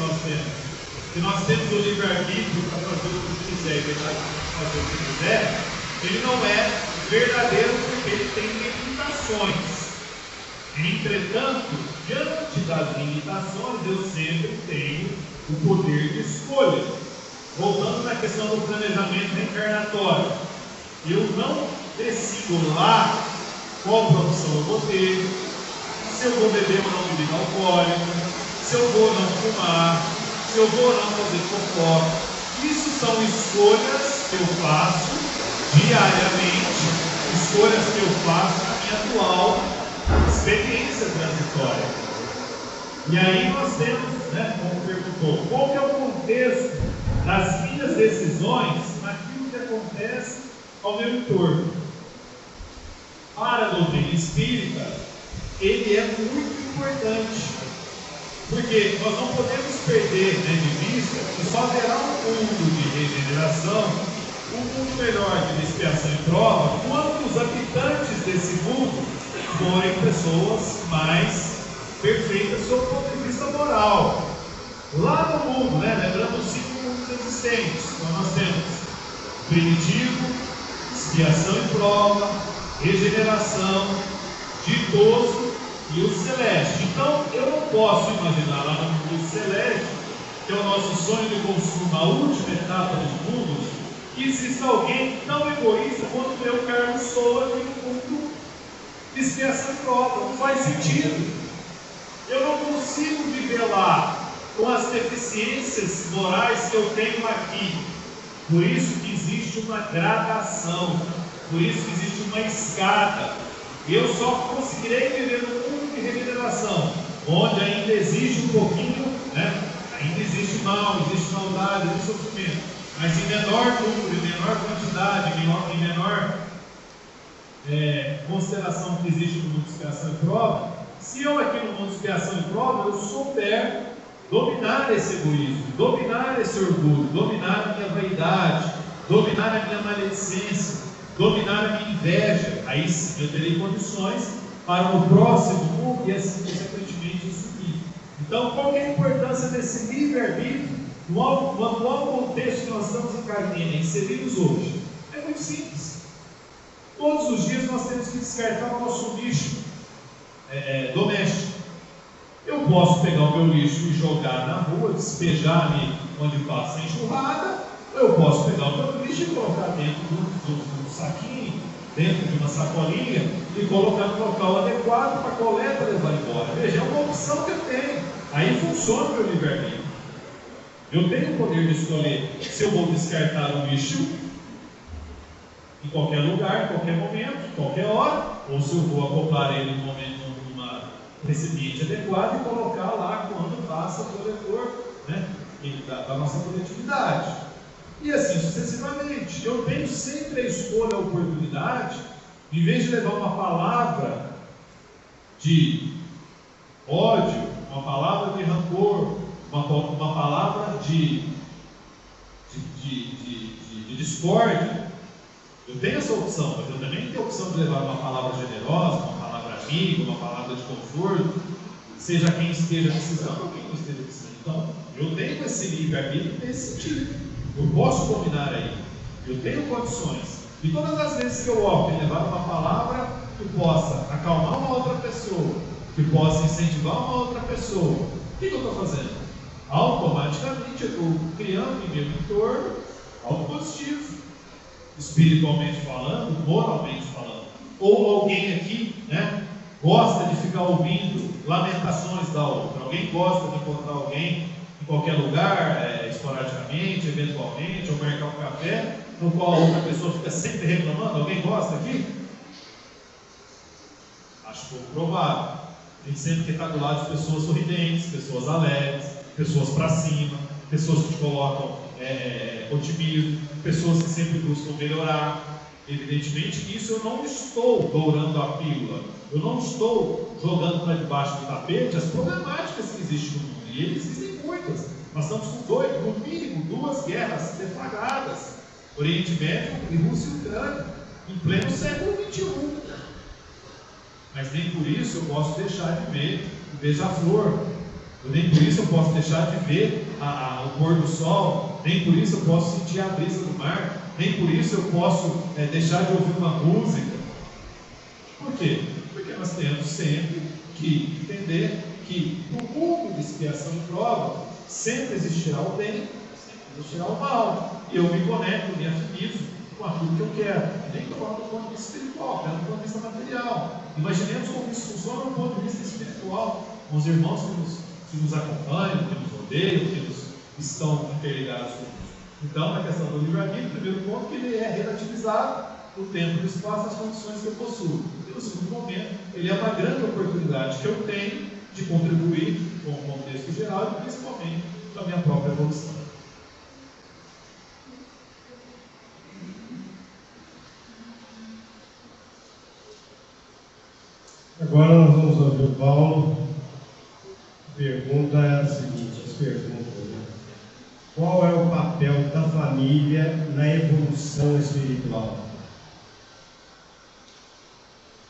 nós temos o livre-arbítrio para fazer o que quiser e fazer o que quiser, ele não é verdadeiro porque ele tem limitações. Entretanto, diante das limitações, eu sempre tenho o poder de escolha. Voltando na questão do planejamento reencarnatório, eu não decido lá qual profissão eu vou ter, se eu vou beber ou não bebida alcoólica, se eu vou não fumar, se eu vou não fazer fofoca. Isso são escolhas que eu faço diariamente, escolhas que eu faço na minha atual experiência transitória. E aí nós temos, como perguntou, qual que é o contexto das minhas decisões naquilo que acontece ao meu entorno. Para a doutrina espírita, ele é muito importante, porque nós não podemos perder de vista que só haverá um mundo de regeneração, um mundo melhor de expiação e prova, quando os habitantes desse mundo forem pessoas mais perfeitas sob o ponto de vista moral. Lá no mundo, lembrando o ciclo primitivo, expiação e prova, regeneração, ditoso e o celeste. Então, eu não posso imaginar lá no mundo celeste, que é o nosso sonho de consumo, a última etapa dos mundos, que exista alguém tão egoísta quanto eu, Carlos, sou aqui no mundo de expiação e prova. Não faz sentido. Eu não consigo viver lá com as deficiências morais que eu tenho aqui. Por isso que existe uma gradação, por isso que existe uma escada. Eu só conseguirei viver no mundo de regeneração, onde ainda existe um pouquinho, né? Ainda existe mal, existe maldade, existe sofrimento, mas em menor número, em menor quantidade, em menor consideração que existe no mundo de expiação e prova. Se eu aqui no mundo de expiação e prova, eu souber dominar esse egoísmo, dominar esse orgulho, dominar a minha vaidade, dominar a minha maledicência, dominar a minha inveja, aí sim eu terei condições para o próximo mundo e assim consequentemente subir. Então, qual é a importância desse livre-arbítrio no atual contexto que nós estamos inseridos hoje? É muito simples. Todos os dias nós temos que descartar o nosso lixo doméstico. Eu posso pegar o meu lixo e jogar na rua, despejar ali onde passa a enxurrada, ou eu posso pegar o meu lixo e colocar dentro do saquinho, dentro de uma sacolinha, e colocar no local adequado para a coleta levar embora. Veja, é uma opção que eu tenho. Aí funciona o meu livre-arbítrio. Eu tenho o poder de escolher se eu vou descartar o lixo em qualquer lugar, em qualquer momento, qualquer hora, ou se eu vou acoplar ele no momento recipiente adequado e colocar lá quando passa o coletor, né, da nossa coletividade. E assim sucessivamente. Eu tenho sempre a escolha, a oportunidade, em vez de levar uma palavra de ódio, uma palavra de rancor, uma palavra de discórdia. Eu tenho essa opção, mas eu também tenho a opção de levar uma palavra generosa, uma palavra amiga, uma palavra de conforto, seja quem esteja precisando ou quem não esteja precisando. Então, eu tenho esse livre-arbítrio nesse sentido. Eu posso dominar aí. Eu tenho condições. E todas as vezes que eu opto em levar uma palavra que possa acalmar uma outra pessoa, que possa incentivar uma outra pessoa, o que eu estou fazendo? Automaticamente eu estou criando em meu entorno algo positivo. Espiritualmente falando, moralmente falando. Ou alguém aqui, né, gosta de ficar ouvindo lamentações da outra. Alguém gosta de encontrar alguém em qualquer lugar, esporadicamente, eventualmente, ou marcar um café, no qual a outra pessoa fica sempre reclamando. Alguém gosta aqui? Acho pouco provável. A gente sempre quer estar do lado de pessoas sorridentes, pessoas alegres, pessoas para cima, pessoas que te colocam otimismo, pessoas que sempre buscam melhorar. Evidentemente que isso eu não estou dourando a pílula, eu não estou jogando para debaixo do tapete as problemáticas que existem no mundo, e existem muitas. Nós estamos com no mínimo 2 guerras deflagradas, Oriente Médio e Rússia e Ucrânia, em pleno século XXI. Mas nem por isso eu posso deixar de ver o beija-flor, nem por isso eu posso deixar de ver o pôr do sol, nem por isso eu posso sentir a brisa do mar, nem por isso eu posso deixar de ouvir uma música. Por quê? Porque nós temos sempre que entender que no mundo de expiação e prova sempre existirá o bem, sempre existirá o mal, e eu me conecto, me afinizo com aquilo que eu quero, nem do ponto de vista espiritual, até do ponto de vista material. Imaginemos como isso funciona do ponto de vista espiritual, com os irmãos que nos acompanham, que nos rodeiam, que estão interligados conosco. Então, na questão do livre-arbítrio, o primeiro ponto que ele é relativizado no tempo e no espaço, as condições que eu possuo. E no segundo momento, ele é uma grande oportunidade que eu tenho de contribuir com o contexto geral e principalmente com a minha própria evolução. Agora nós vamos ouvir o Paulo. A pergunta é a seguinte, as perguntas, né? Qual é o papel da família na evolução espiritual?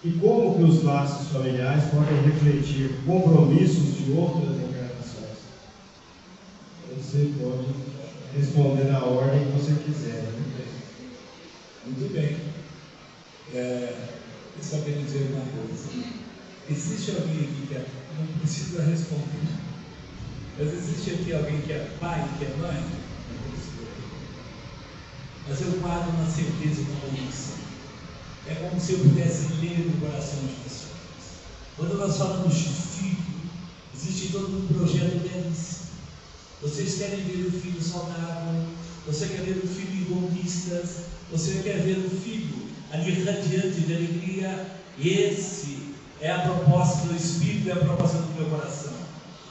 E como que os laços familiares podem refletir compromissos de outras encarnações? Você pode responder na ordem que você quiser, né? Muito bem. Eu só quero dizer uma coisa. Existe alguém aqui que não precisa responder, mas existe aqui alguém que é pai, que é mãe? Não precisa. Mas eu guardo uma certeza, uma convicção. É como se eu pudesse ler no coração de pessoas. Quando nós falamos de filho, existe todo um projeto belíssimo. Vocês querem ver o filho saudável, você quer ver o filho em conquistas, você quer ver o filho ali radiante de alegria. Esse é a proposta do Espírito, é a proposta do meu coração.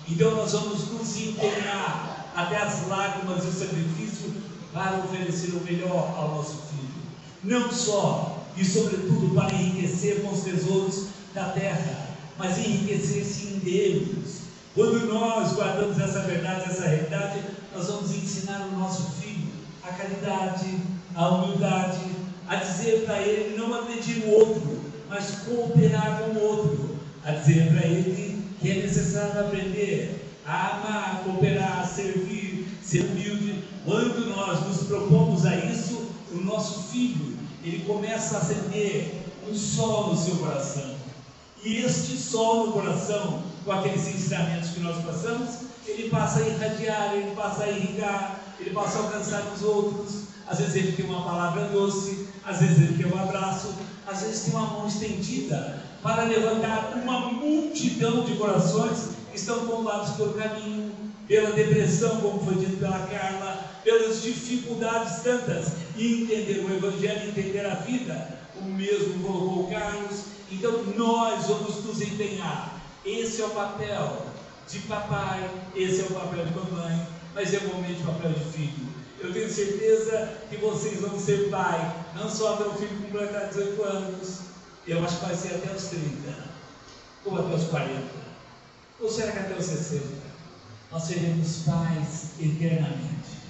Então nós vamos nos empenhar até as lágrimas e o sacrifício para oferecer o melhor ao nosso filho. Não só e sobretudo para enriquecer com os tesouros da terra, mas enriquecer-se em Deus. Quando nós guardamos essa verdade, essa realidade, nós vamos ensinar o nosso filho a caridade, a humildade, a dizer para ele não agredir o outro, mas cooperar com o outro, a dizer para ele que é necessário aprender a amar, a cooperar, a servir, ser humilde. Quando nós nos propomos a isso, o nosso filho, ele começa a acender um sol no seu coração. E este sol no coração, com aqueles ensinamentos que nós passamos, ele passa a irradiar, ele passa a irrigar, ele passa a alcançar os outros. Às vezes ele tem uma palavra doce, às vezes ele tem um abraço, às vezes tem uma mão estendida para levantar uma multidão de corações que estão tombados pelo caminho, pela depressão, como foi dito pela Carla, pelas dificuldades tantas, e entender o Evangelho, entender a vida. O mesmo colocou o Carlos. Então nós vamos nos empenhar. Esse é o papel de papai, esse é o papel de mamãe, mas é igualmente o papel de filho. Eu tenho certeza que vocês vão ser pai, não só até o filho completar 18 anos, eu acho que vai ser até os 30, ou até os 40, ou será que até os 60? Nós seremos pais eternamente.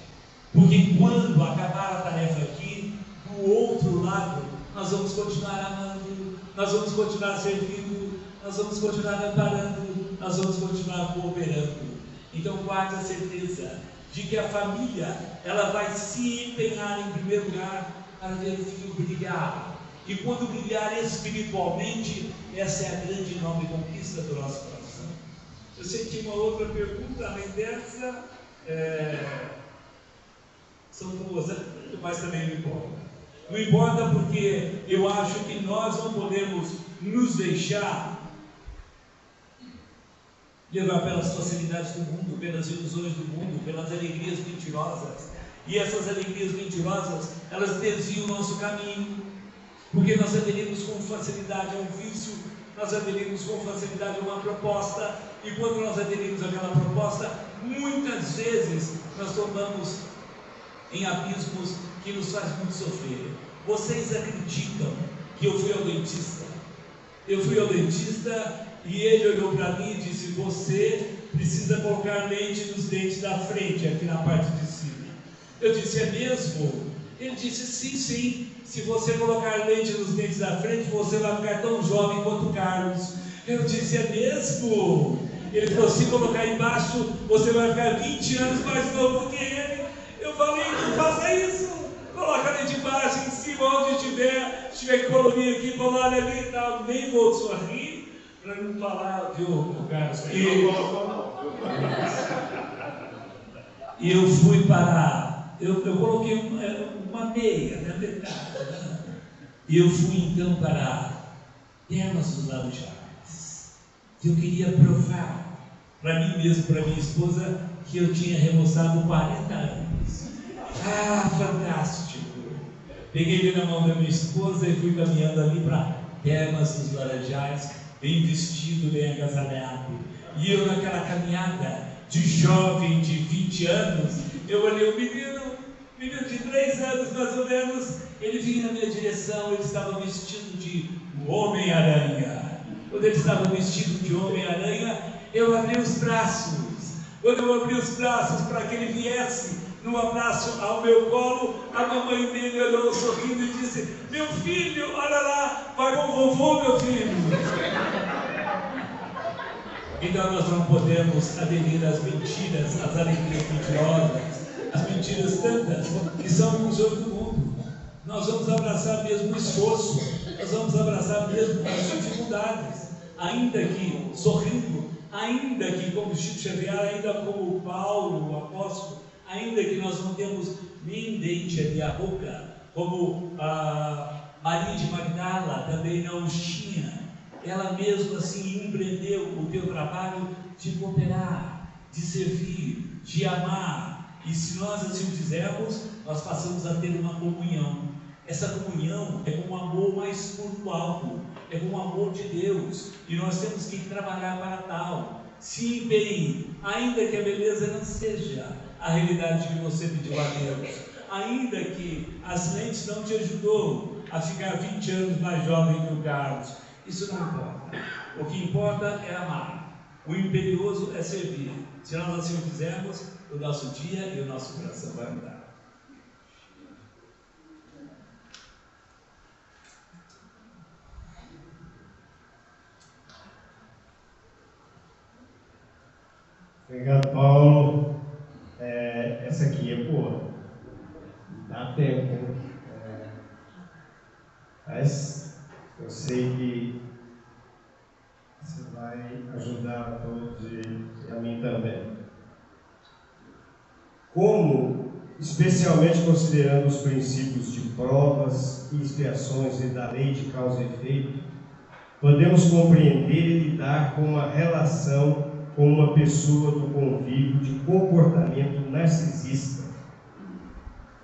Porque quando acabar a tarefa aqui, do outro lado, nós vamos continuar amando, nós vamos continuar servindo, nós vamos continuar amparando, nós vamos continuar cooperando. Então guarde a certeza de que a família, ela vai se empenhar em primeiro lugar para ver o filho brilhar. E quando brilhar espiritualmente, essa é a grande e enorme conquista do nosso coração. Eu sei que uma outra pergunta, além dessa, são duas, mas também não importa. Não importa porque eu acho que nós não podemos nos deixar levar pelas facilidades do mundo, pelas ilusões do mundo, pelas alegrias mentirosas. E essas alegrias mentirosas, elas desviam o nosso caminho, porque nós aderimos com facilidade a um vício, nós aderimos com facilidade a uma proposta, e quando nós aderimos àquela proposta, muitas vezes nós tomamos em abismos que nos faz muito sofrer. Vocês acreditam que eu fui ao dentista? Eu fui ao dentista e ele olhou para mim e disse: você precisa colocar lente nos dentes da frente, aqui na parte de cima. Eu disse: é mesmo? Ele disse: sim, sim. Se você colocar lente nos dentes da frente, você vai ficar tão jovem quanto o Carlos. Eu disse: é mesmo? Ele falou: se colocar embaixo, você vai ficar 20 anos mais novo que ele. Eu falei: não faça isso. Coloca a lente embaixo, em cima, onde estiver. Se tiver que colorir aqui, colocar ali e tal. Nem vou sorrir para não falar, viu, Carlos? E eu fui para... Eu coloquei uma meia na metade, né? E eu fui então para Termas dos Laranjais. Eu queria provar para mim mesmo, para minha esposa, que eu tinha remoçado 40 anos. Ah, fantástico! Peguei ele na mão da minha esposa e fui caminhando ali para Termas dos Laranjais, bem vestido, bem agasalhado. E eu naquela caminhada de jovem de 20 anos, eu olhei o menino de 3 anos mais ou menos, ele vinha na minha direção, ele estava vestido de Homem-Aranha. Quando ele estava vestido de Homem-Aranha, eu abri os braços. Quando eu abri os braços para que ele viesse no abraço ao meu colo, a mamãe dele olhou sorrindo e disse: meu filho, olha lá, vai com o vovô, meu filho. Então nós não podemos aderir às mentiras, às alegrias mentirosas, as mentiras tantas que são o jogo do mundo. nós vamos abraçar mesmo o esforço, nós vamos abraçar mesmo as dificuldades, ainda que sorrindo, ainda que como Chico Xavier, ainda como Paulo, o apóstolo, ainda que nós não temos nem dente ali a boca, como a Maria de Magdala também não os tinha, ela mesmo assim empreendeu o teu trabalho de cooperar, de servir, de amar, e se nós assim o fizermos, nós passamos a ter uma comunhão. Essa comunhão é com o amor mais puro do alto, é com o amor de Deus, e nós temos que trabalhar para tal. Se empenhe, ainda que a beleza não seja a realidade que você pediu a Deus, ainda que as lentes não te ajudou a ficar 20 anos mais jovem que o Carlos, isso não importa. O que importa é amar, o imperioso é servir. Se nós assim o fizermos, o nosso dia e o nosso coração vai mudar. Obrigado, Paulo. Essa aqui é boa. Dá tempo, hein? Mas eu sei que você vai ajudar a todos e a mim também. Como, especialmente considerando os princípios de provas e expiações e da lei de causa e efeito, podemos compreender e lidar com uma relação com uma pessoa do convívio de comportamento narcisista,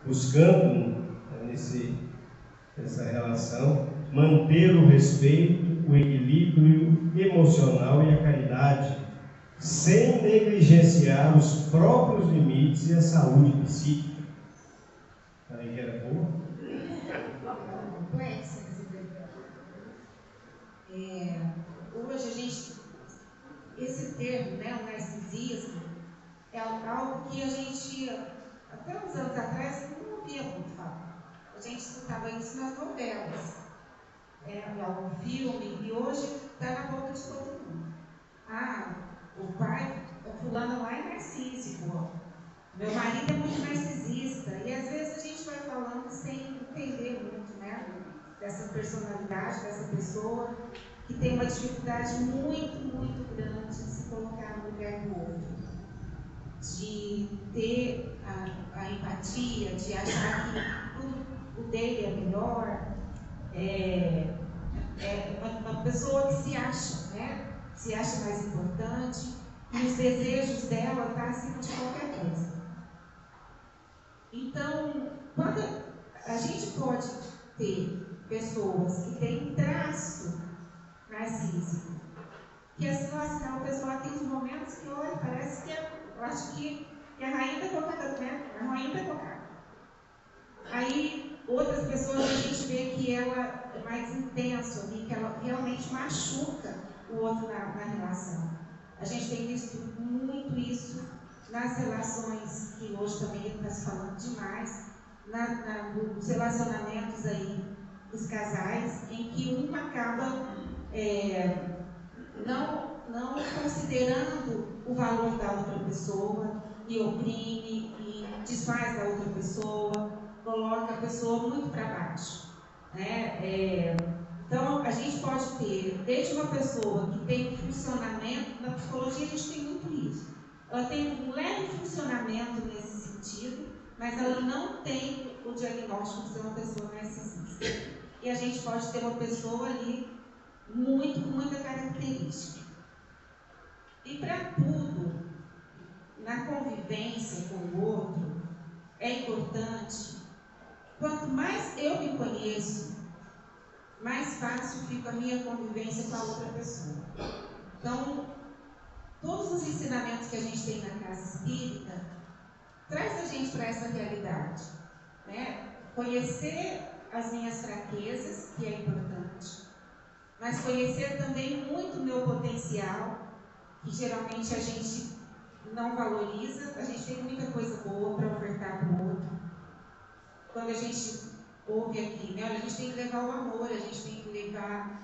buscando nessa relação manter o respeito, o equilíbrio emocional e a caridade, sem negligenciar os próprios limites e a saúde psíquica. Falei que era boa? Complexa. Hoje a gente, esse termo, né, o narcisismo, é algo que a gente, até uns anos atrás, não ouvia muito falar. A gente escutava isso nas novelas, em algum filme, e hoje está na boca de todo mundo. O pai, o fulano lá é narcísico, meu marido é muito narcisista, e às vezes a gente vai falando sem entender muito, né, dessa personalidade, dessa pessoa, que tem uma dificuldade muito, muito grande de se colocar no lugar do outro, de ter a empatia, de achar que tudo o dele é melhor, uma pessoa que se acha, né? Se acha mais importante, e os desejos dela estão acima de qualquer coisa. Então, quando a gente pode ter pessoas que têm traço narcísico, que assim, nossa, aquela pessoa tem uns momentos que, olha, parece que eu acho que é a rainha da cocada, né? A rainha da cocada. Aí, outras pessoas a gente vê que ela é mais intensa ali, que ela realmente machuca o outro na relação. A gente tem visto muito isso nas relações, que hoje também está se falando demais, nos relacionamentos aí dos casais, em que um acaba não considerando o valor da outra pessoa, e oprime, e desfaz da outra pessoa, coloca a pessoa muito para baixo, né? Então, a gente pode ter, desde uma pessoa que tem um funcionamento, na psicologia a gente tem muito isso, ela tem um leve funcionamento nesse sentido, mas ela não tem o diagnóstico de ser uma pessoa narcisista. E a gente pode ter uma pessoa ali com muita característica. E para tudo, na convivência com o outro, é importante, quanto mais eu me conheço, mais fácil fica a minha convivência com a outra pessoa. Então, todos os ensinamentos que a gente tem na casa espírita traz a gente para essa realidade, né? Conhecer as minhas fraquezas, que é importante, mas conhecer também muito o meu potencial, que geralmente a gente não valoriza. A gente tem muita coisa boa para ofertar para o outro. Quando a gente ouve aqui, né? A gente tem que levar o amor, a gente tem que levar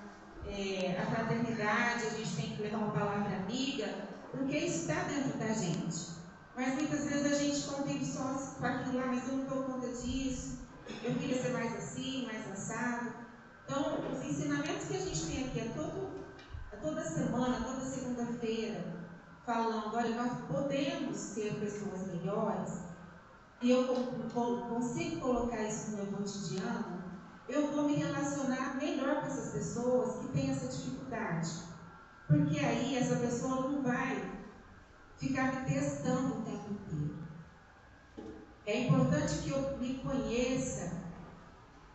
a fraternidade, a gente tem que levar uma palavra amiga, porque isso está dentro da gente. Mas muitas vezes a gente convive só com aquilo lá, mas eu não dou conta disso, eu queria ser mais assim, mais assado. Então, os ensinamentos que a gente tem aqui toda semana, toda segunda-feira, falando, olha, nós podemos ser pessoas melhores, e eu consigo colocar isso no meu cotidiano, eu vou me relacionar melhor com essas pessoas que têm essa dificuldade. Porque aí essa pessoa não vai ficar me testando o tempo inteiro. É importante que eu me conheça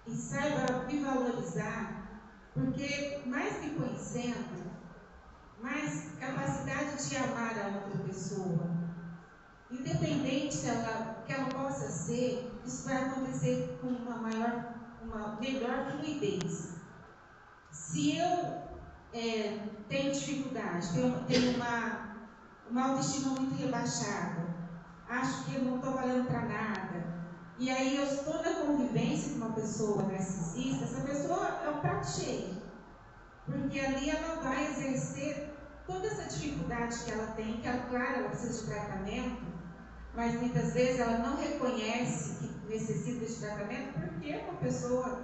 e saiba me valorizar, porque mais me conhecendo, mais capacidade de amar a outra pessoa, independente que ela possa ser, isso vai acontecer com uma melhor fluidez. Se eu tenho dificuldade, tenho uma autoestima muito rebaixada, acho que eu não estou valendo para nada, e aí eu estou na convivência com uma pessoa narcisista, essa pessoa é um prato cheio, porque ali ela vai exercer toda essa dificuldade que ela tem, que ela precisa de tratamento, mas muitas vezes ela não reconhece que necessita de tratamento, porque é uma pessoa,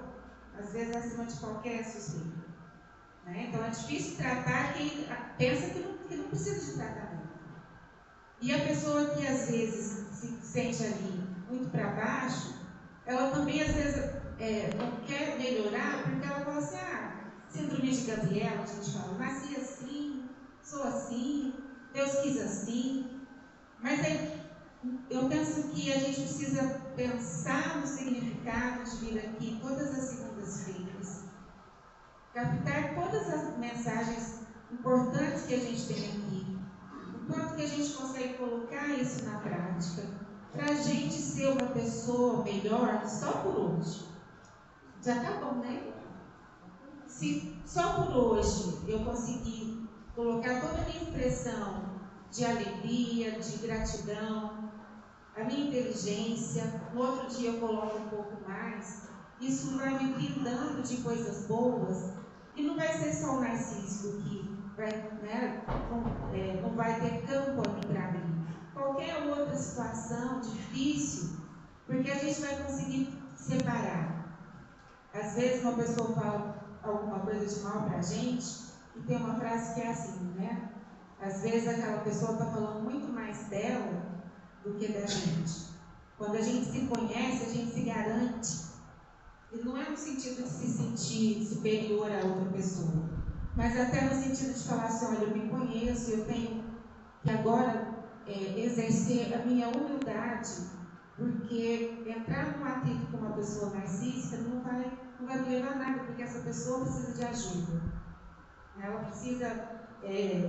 às vezes, acima de qualquer suspeita. Né? Então é difícil tratar quem pensa que não precisa de tratamento. E a pessoa que às vezes se sente ali muito para baixo, ela também às vezes não quer melhorar, porque ela fala assim, síndrome de Gabriela, a gente fala, nasci assim, sou assim, Deus quis assim. Mas eu penso que a gente precisa pensar no significado de vir aqui todas as segundas-feiras, captar todas as mensagens importantes que a gente tem aqui, o quanto que a gente consegue colocar isso na prática, para a gente ser uma pessoa melhor só por hoje. Já tá bom, né? Se só por hoje eu conseguir colocar toda a minha expressão de alegria, de gratidão, a minha inteligência, no outro dia eu coloco um pouco mais, isso vai me brindando de coisas boas, e não vai ser só o narciso que vai, né, não vai ter campo aqui para mim. Qualquer outra situação difícil, porque a gente vai conseguir separar. Às vezes uma pessoa fala alguma coisa de mal para a gente, e tem uma frase que é assim, né? Às vezes aquela pessoa está falando muito mais dela do que da gente. Quando a gente se conhece, a gente se garante. E não é no sentido de se sentir superior a outra pessoa, mas até no sentido de falar assim, olha, eu me conheço, eu tenho que agora exercer a minha humildade, porque entrar num atrito com uma pessoa narcísica não vai me levar a nada, porque essa pessoa precisa de ajuda. Ela precisa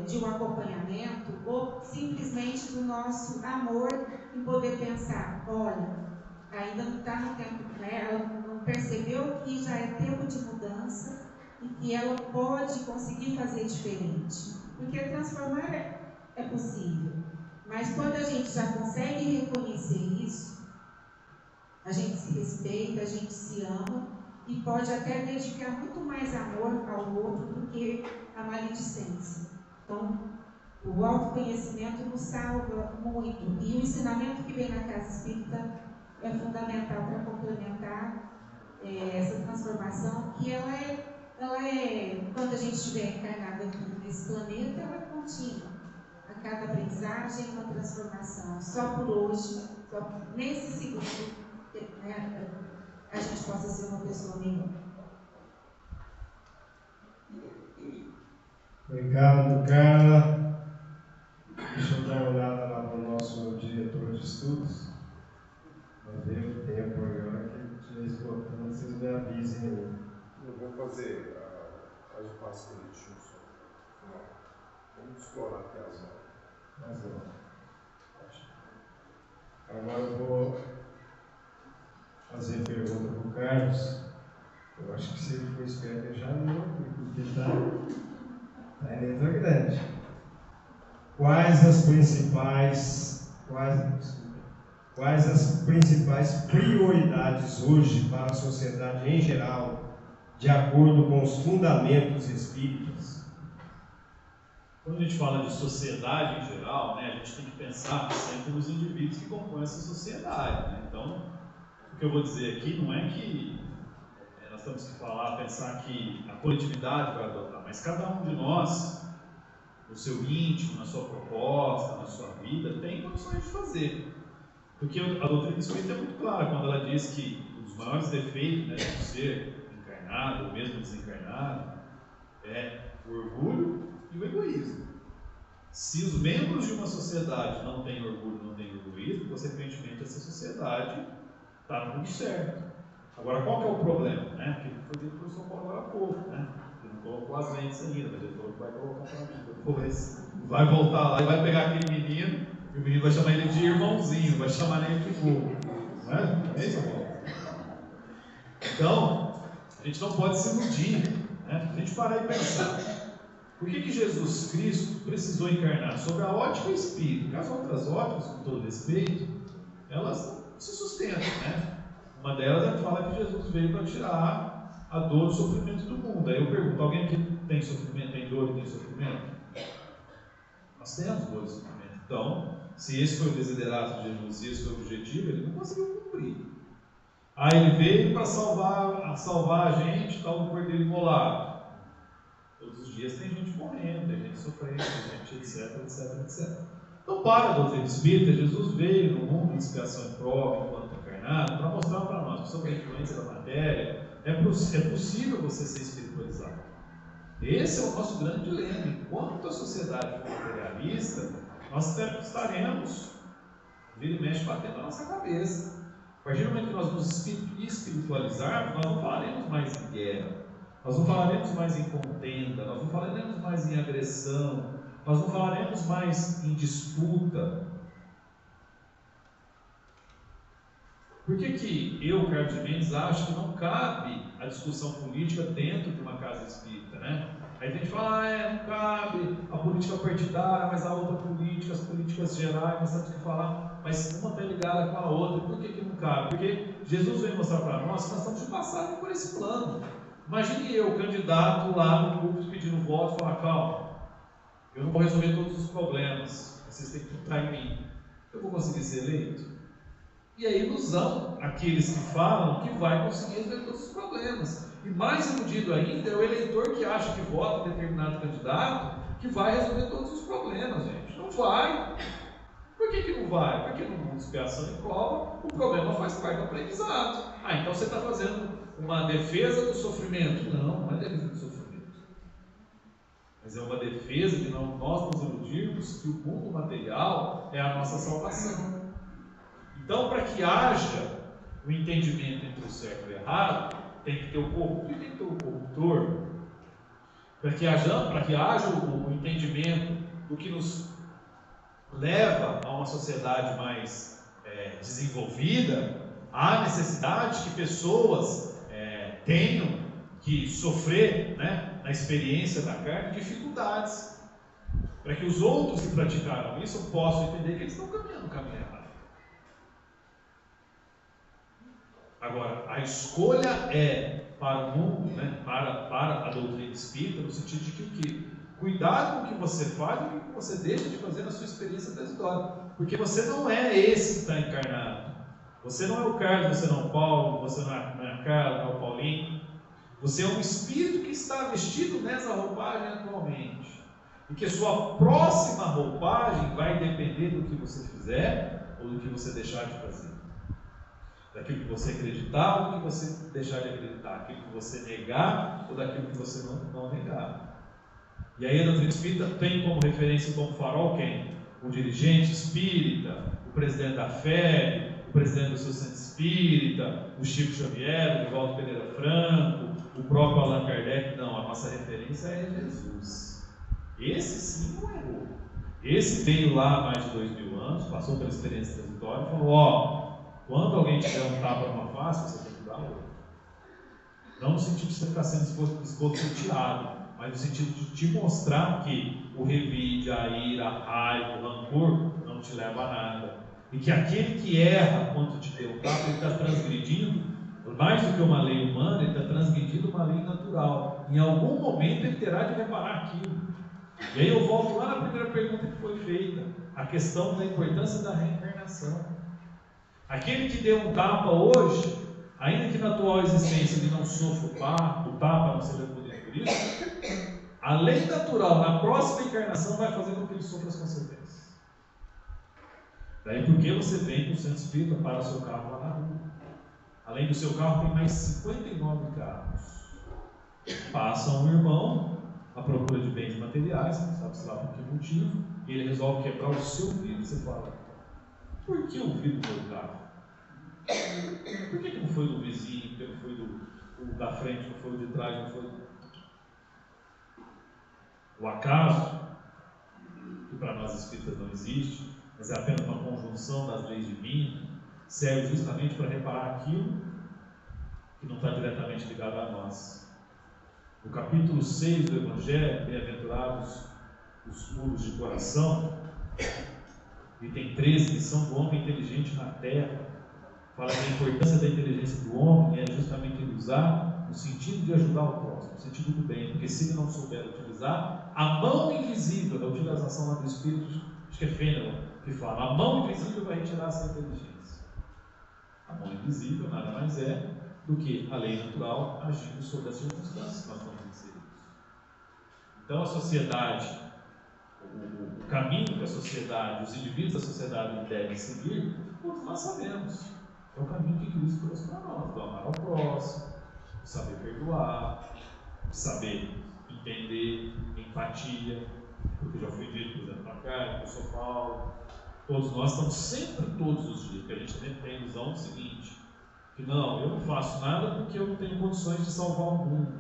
de um acompanhamento ou simplesmente do nosso amor em poder pensar, olha, ainda não está no tempo, né? Ela não percebeu que já é tempo de mudança e que ela pode conseguir fazer diferente, porque transformar é possível, mas quando a gente já consegue reconhecer isso, a gente se respeita, a gente se ama e pode até dedicar muito mais amor ao outro do que a maledicência. Então, o autoconhecimento nos salva muito, e o ensinamento que vem na casa espírita é fundamental para complementar essa transformação, que ela é, quando a gente estiver encarnado aqui nesse planeta, ela é contínua. A cada aprendizagem, uma transformação. Só por hoje, só nesse segundo, né, a gente possa ser uma pessoa melhor. Obrigado, Carla. Deixa eu dar uma olhada lá para o nosso diretor de estudos. Mas veio o tempo agora que já esgotando, vocês me avisem aí. Eu vou fazer o passo que ele tinha só. Vamos explorar até as 9. Agora eu vou fazer pergunta para o Carlos. Eu acho que se ele for esperto, ele já não, porque está em letra grande. Quais as principais prioridades hoje para a sociedade em geral, de acordo com os fundamentos espíritas? Quando a gente fala de sociedade em geral, né, a gente tem que pensar sempre nos indivíduos que compõem essa sociedade. Né? Então, O que eu vou dizer aqui não é que nós temos que pensar que a coletividade vai adotar, mas cada um de nós, no seu íntimo, na sua proposta, na sua vida, tem condições de fazer. Porque a doutrina espírita é muito clara quando ela diz que um dos maiores defeitos, né, do ser encarnado ou mesmo desencarnado é o orgulho e o egoísmo. Se os membros de uma sociedade não têm orgulho, não têm egoísmo, consequentemente essa sociedade está tudo certo. Agora, qual que é o problema? Né? Que foi dito pelo São Paulo agora há pouco, né? Ele não colocou as lentes ainda, mas ele falou que vai colocar para mim depois. Vai voltar lá e vai pegar aquele menino, e o menino vai chamar ele de irmãozinho, vai chamar ele de burro. Não é? É isso, Paulo? Então, a gente não pode se iludir, né? A gente parar e pensar. Por que Jesus Cristo precisou encarnar? Sobre a ótica espírita. As outras óticas, com todo respeito, elas não se sustentam, né? Uma delas fala que Jesus veio para tirar a dor e o sofrimento do mundo. Aí eu pergunto, alguém aqui tem sofrimento, tem dor e tem sofrimento? Nós temos dor e sofrimento. Então, se esse foi o desiderato de Jesus, se esse foi o objetivo, ele não conseguiu cumprir. Aí ele veio para salvar a gente, tal do cordeiro imolado. Todos os dias tem gente morrendo, tem gente sofrendo, tem gente etc. Então, para a doutrina espírita, Jesus veio no mundo de expiação e prova, enquanto encarnado, para mostrar para nós que sobre a influência da matéria é possível você ser espiritualizado. Esse é o nosso grande dilema. Enquanto a sociedade for materialista, nós estaremos, vira e mexe, batendo na nossa cabeça. A partir do momento que nós nos espiritualizarmos, nós não falaremos mais em guerra, nós não falaremos mais em contenda, nós não falaremos mais em agressão, nós não falaremos mais em disputa. Por que eu, Carlos de Mendes, acho que não cabe a discussão política dentro de uma casa espírita, né? Aí a gente fala, não cabe a política partidária, mas a outra política, as políticas gerais, nós temos que falar, mas uma está ligada com a outra. Por que não cabe? Porque Jesus veio mostrar para nós que nós estamos de passagem por esse plano. Imagine eu, candidato lá no púlpito pedindo voto, falar, calma, eu não vou resolver todos os problemas, vocês têm que votar em mim. Eu vou conseguir ser eleito? E aí ilusão aqueles que falam que vai conseguir resolver todos os problemas. E mais iludido ainda é o eleitor que acha que vota em determinado candidato que vai resolver todos os problemas, gente. Não vai. Por que não vai? Porque no mundo de expiação e prova, o problema faz parte do aprendizado. Então você está fazendo uma defesa do sofrimento. Não é defesa do sofrimento. Mas é uma defesa de nós nos iludirmos que o mundo material é a nossa salvação. Então, para que haja o entendimento entre o certo e o errado, tem que ter o corrupto e tem que ter o corruptor. Para que haja o entendimento do que nos leva a uma sociedade mais desenvolvida, há necessidade que pessoas tenham que sofrer, né, na experiência da carne, dificuldades. Para que os outros que praticaram isso possam entender que eles estão caminhando o caminho errado. Agora, a escolha é para o mundo, né, para a doutrina espírita, no sentido de que cuidado com o que você faz e o que você deixa de fazer na sua experiência transitória. Porque você não é esse que está encarnado. Você não é o Carlos, você não é o Paulo, você não é a Carla, não é o Paulinho. Você é um espírito que está vestido nessa roupagem atualmente. E que a sua próxima roupagem vai depender do que você fizer ou do que você deixar de fazer. Daquilo que você acreditar ou do que você deixar de acreditar. Daquilo que você negar ou daquilo que você não negar. E aí a doutrina espírita tem como referência, como farol, quem? O dirigente espírita, o presidente da FEB, o presidente do seu centro espírita, o Chico Xavier, o Divaldo Pereira Franco, o próprio Allan Kardec. Não, a nossa referência é Jesus. Esse sim não errou. Esse veio lá há mais de 2000 anos, passou pela experiência transitória e falou, quando alguém te der um tapa numa face, você tem que dar outra. Não no sentido de você ficar sendo esboçoteado, mas no sentido de te mostrar que o revide, a ira, a raiva, o rancor não te leva a nada. E que aquele que erra quando te deu um tapa, ele está transgredindo, mais do que uma lei humana, ele está transgredindo uma lei natural. Em algum momento ele terá de reparar aquilo. E aí eu volto lá na primeira pergunta que foi feita, a questão da importância da reencarnação. Aquele que deu um tapa hoje, ainda que na atual existência ele não sofra o tapa não seja punido por isso, a lei natural na próxima encarnação vai fazer com que ele sofra as consequências. Daí porque você vem com o centro espírita para o seu carro lá na rua. Além do seu carro, tem mais 59 carros. Passa um irmão à procura de bens materiais, sabe-se lá por que motivo, e ele resolve quebrar o seu vidro. Você fala, por que o vidro do meu carro? Por que não foi do vizinho, por que não foi do da frente, não foi o de trás, não foi o acaso, que para nós espíritas não existe, mas é apenas uma conjunção das leis divinas, serve justamente para reparar aquilo que não está diretamente ligado a nós. No capítulo 6 do Evangelho, bem-aventurados os puros de coração, item 13, lição do homem inteligente na terra, fala que a importância da inteligência do homem é justamente ele usar no sentido de ajudar o próximo, no sentido do bem, porque se ele não souber utilizar, a mão invisível da utilização lá do Espírito, acho que é Fênelon que fala, a mão invisível vai retirar essa inteligência. A mão invisível nada mais é do que a lei natural agindo sobre as circunstâncias que nós estamos inseridos. Então a sociedade, o caminho que a sociedade, os indivíduos da sociedade devem seguir, todos nós sabemos. É o caminho que Cristo trouxe para nós, do amar ao próximo, de saber perdoar, de saber entender, empatia, porque já foi dito, por exemplo, para cá, eu sou Paulo. Todos nós estamos sempre, todos os dias, porque a gente sempre tem a ilusão do seguinte, que não, eu não faço nada porque eu não tenho condições de salvar o mundo.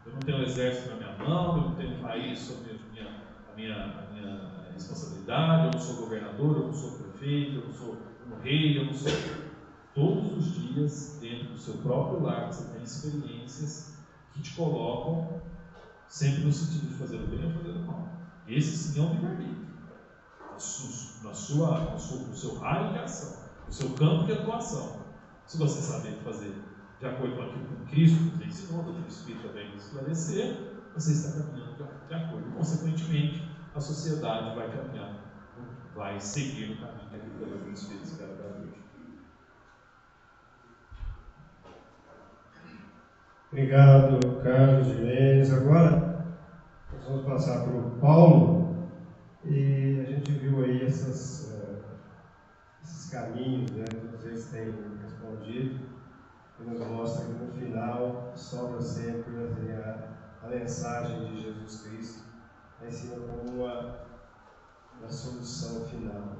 Eu não tenho um exército na minha mão, eu não tenho um país sob a minha responsabilidade, eu não sou governador, eu não sou prefeito, eu não sou um rei, eu não sou... Todos os dias, dentro do seu próprio lar, você tem experiências que te colocam sempre no sentido de fazer o bem ou fazer o mal. Esse sim é um livre-arbítrio. No seu raio de ação, no seu campo de atuação. Se você saber fazer de acordo com aquilo que Cristo nos ensinou, que o Espírito vem nos esclarecer, você está caminhando de acordo. E, consequentemente, a sociedade vai caminhar, vai seguir o caminho que o Espírito espera para a gente. Obrigado, Carlos Jimenez. Agora, nós vamos passar para o Paulo, e a gente viu aí esses caminhos, né, que vocês têm respondido, que nos mostra que no final sobra sempre a mensagem de Jesus Cristo, ensina como uma solução final.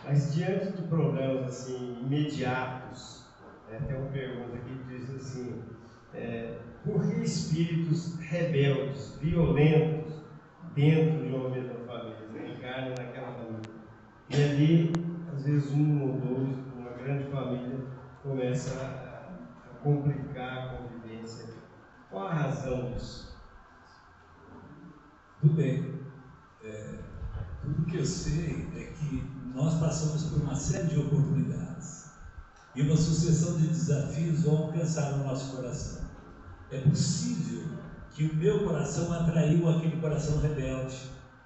Mas diante de problemas assim imediatos, tem uma pergunta aqui que diz assim, por que espíritos rebeldes, violentos, dentro de uma mesma família, reencarnam naquela família? E ali, às vezes, um ou dois, uma grande família, começa a complicar a convivência. Qual a razão disso? Tudo bem. Tudo que eu sei é que nós passamos por uma série de oportunidades e uma sucessão de desafios vão alcançar o nosso coração. É possível que o meu coração atraiu aquele coração rebelde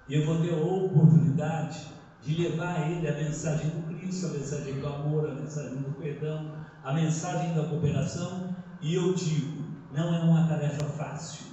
e eu vou ter a oportunidade de levar a ele a mensagem do Cristo, a mensagem do amor, a mensagem do perdão, a mensagem da cooperação. E eu digo, não é uma tarefa fácil,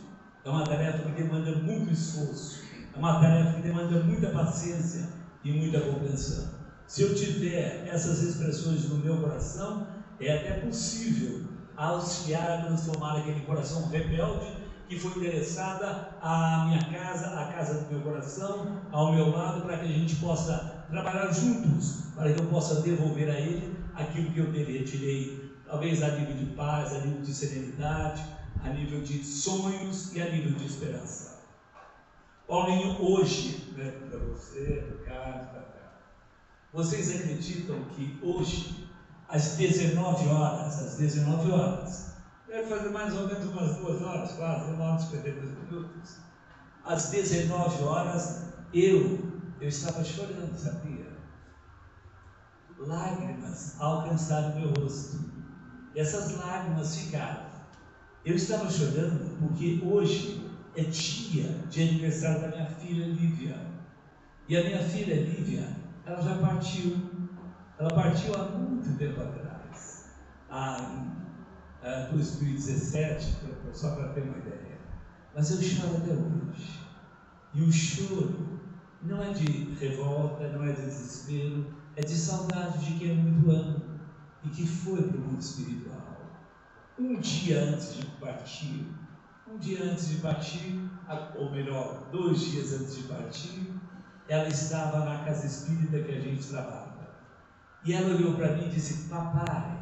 é uma tarefa que demanda muito esforço, é uma tarefa que demanda muita paciência e muita compreensão. Se eu tiver essas expressões no meu coração, é até possível auxiliar a transformar aquele coração rebelde que foi interessada à minha casa, à casa do meu coração, ao meu lado, para que a gente possa trabalhar juntos, para que eu possa devolver a ele aquilo que eu dele retirei, talvez a nível de paz, a nível de serenidade, a nível de sonhos e a nível de esperança. Paulinho, hoje, para você, para o Carlos, para cá, vocês acreditam que hoje, às 19 horas, deve fazer mais ou menos umas 2 horas, quase, 1 hora e 52 minutos, às 19 horas, eu estava chorando, sabia? Lágrimas alcançaram meu rosto, e essas lágrimas ficaram. Eu estava chorando porque hoje é dia de aniversário da minha filha Lívia, e a minha filha Lívia, ela já partiu. Ela partiu há muito tempo atrás, em 2017, só para ter uma ideia. Mas eu choro até hoje. E o choro não é de revolta, não é de desespero, é de saudade de quem eu muito amo e que foi para o mundo espiritual. Um dia antes de partir, ou melhor, 2 dias antes de partir, ela estava na casa espírita que a gente trabalha. E ela olhou para mim e disse: papai,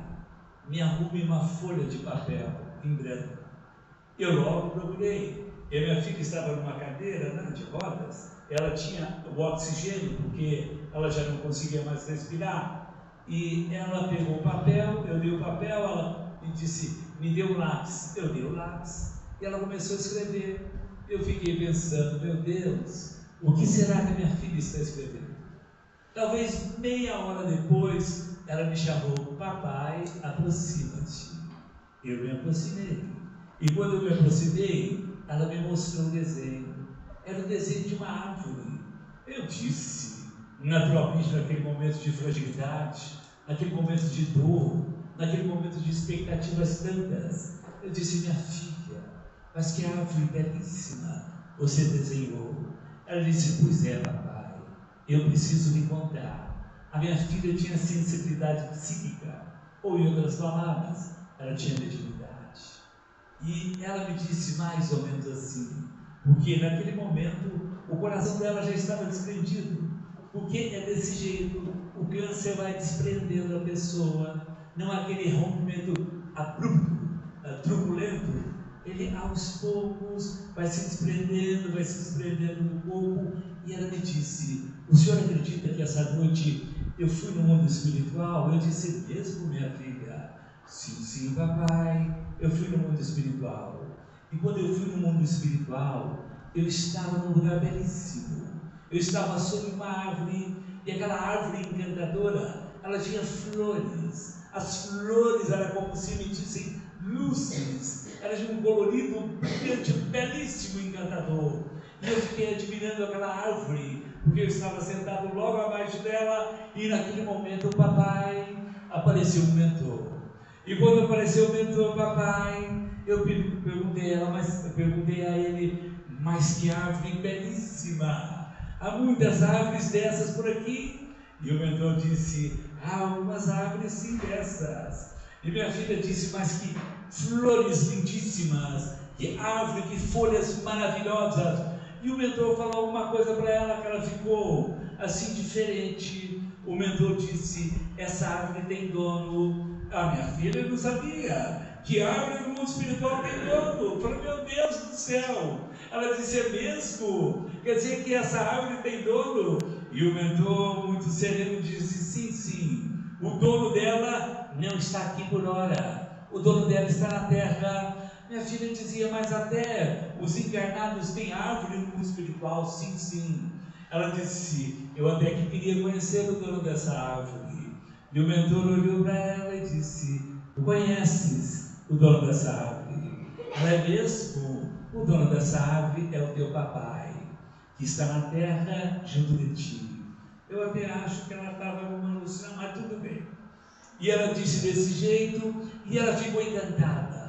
me arrume uma folha de papel em branco. Eu logo procurei. E a minha filha estava numa cadeira, né, de rodas. Ela tinha o oxigênio, porque ela já não conseguia mais respirar. E ela pegou o papel, eu dei o papel, ela me disse: me dê um lápis. Eu dei o lápis. E ela começou a escrever. Eu fiquei pensando: meu Deus, o que será que a minha filha está escrevendo? Talvez meia hora depois, ela me chamou: papai, aproxima-te. Eu me aproximei. E quando eu me aproximei, ela me mostrou um desenho. Era o desenho de uma árvore. Eu disse, naturalmente, naquele momento de fragilidade, naquele momento de dor, naquele momento de expectativas tantas, eu disse: minha filha, mas que árvore belíssima você desenhou. Ela disse: pois é, papai, eu preciso lhe contar. A minha filha tinha sensibilidade psíquica, ou em outras palavras, ela tinha mediunidade. E ela me disse mais ou menos assim, porque naquele momento o coração dela já estava desprendido, porque é desse jeito, o câncer vai desprendendo a pessoa, não é aquele rompimento abrupto, truculento, ele aos poucos vai se desprendendo do corpo. E ela me disse: o senhor acredita que essa noite eu fui no mundo espiritual? Eu disse: mesmo, minha filha? Sim, papai, eu fui no mundo espiritual. E quando eu fui no mundo espiritual, eu estava num lugar belíssimo. Eu estava sob uma árvore, e aquela árvore encantadora, ela tinha flores. As flores eram como se emitissem luzes, era de um colorido brilhante, belíssimo, encantador. E eu fiquei admirando aquela árvore, porque eu estava sentado logo abaixo dela, e naquele momento o papai apareceu um mentor. E quando apareceu o mentor, papai, eu perguntei a ele: mas que árvore belíssima! Há muitas árvores dessas por aqui? E o mentor disse: há algumas árvores sim dessas. E minha filha disse: mas que flores lindíssimas, que árvore, que folhas maravilhosas. E o mentor falou alguma coisa para ela que ela ficou assim diferente. O mentor disse: essa árvore tem dono. A minha filha não sabia que árvore no mundo espiritual tem dono. Eu falei: meu Deus do céu. Ela disse: é mesmo? Quer dizer que essa árvore tem dono? E o mentor, muito sereno, disse: sim. O dono dela não está aqui por hora. O dono dela está na terra. Minha filha dizia: mas até os encarnados têm árvore no mundo espiritual. Sim. Ela disse: eu até que queria conhecer o dono dessa árvore. E o mentor olhou para ela e disse: tu conheces o dono dessa árvore? Ela: é mesmo? O dono dessa árvore é o teu papai, que está na terra junto de ti. Eu até acho que ela estava numa ilusão, mas tudo bem. E ela disse desse jeito, e ela ficou encantada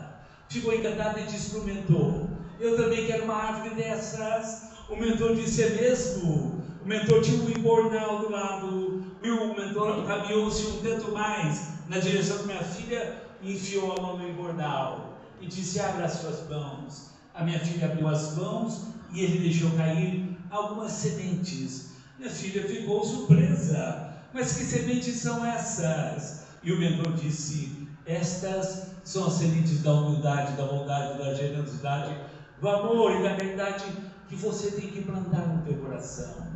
e disse para o mentor: eu também quero uma árvore dessas. O mentor disse: é mesmo? O mentor tinha um embornal do lado, e o mentor caminhou-se um tanto mais na direção da minha filha, e enfiou a mão no embornal e disse: abra as suas mãos. A minha filha abriu as mãos e ele deixou cair algumas sementes. Minha filha ficou surpresa: mas que sementes são essas? E o mentor disse: estas são as sementes da humildade, da bondade, da generosidade, do amor e da caridade que você tem que plantar no teu coração.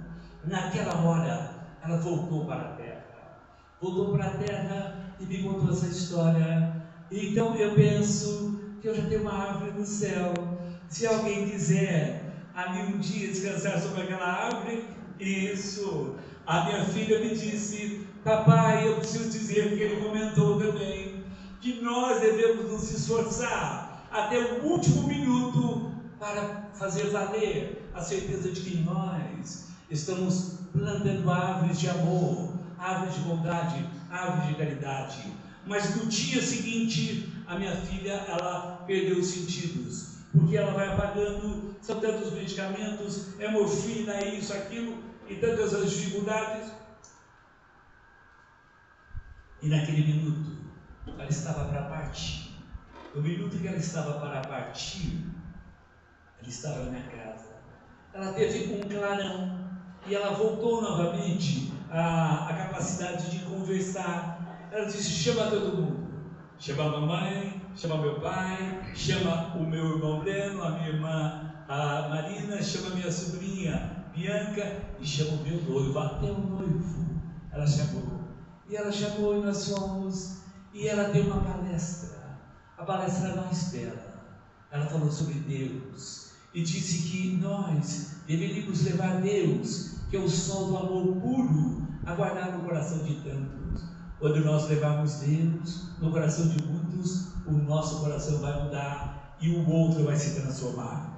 Naquela hora, ela voltou para a terra e me contou essa história. Então eu penso que eu já tenho uma árvore no céu. Se alguém quiser ali um dia descansar sobre aquela árvore, isso. A minha filha me disse: papai, eu preciso dizer que ele comentou também que nós devemos nos esforçar até o último minuto para fazer valer a certeza de que nós estamos plantando árvores de amor, árvore de bondade, árvore de caridade. Mas no dia seguinte, a minha filha, ela perdeu os sentidos, porque ela vai apagando, são tantos medicamentos, é morfina, é isso, aquilo, e tantas as dificuldades. E naquele minuto, ela estava para partir. No minuto que ela estava para partir, ela estava na minha casa. Ela teve um clarão e ela voltou novamente à capacidade de conversar. Ela disse: chama todo mundo, chama a mamãe, chama meu pai, chama o meu irmão Breno, a minha irmã a Marina, chama a minha sobrinha Bianca e chama o meu noivo, até o noivo ela chamou. E ela chamou e nós fomos, e ela deu uma palestra, a palestra mais bela. Ela falou sobre Deus e disse que nós deveríamos levar Deus, que é o sol do amor puro, a guardar no coração de tantos. Quando nós levarmos Deus no coração de muitos, o nosso coração vai mudar e o outro vai se transformar.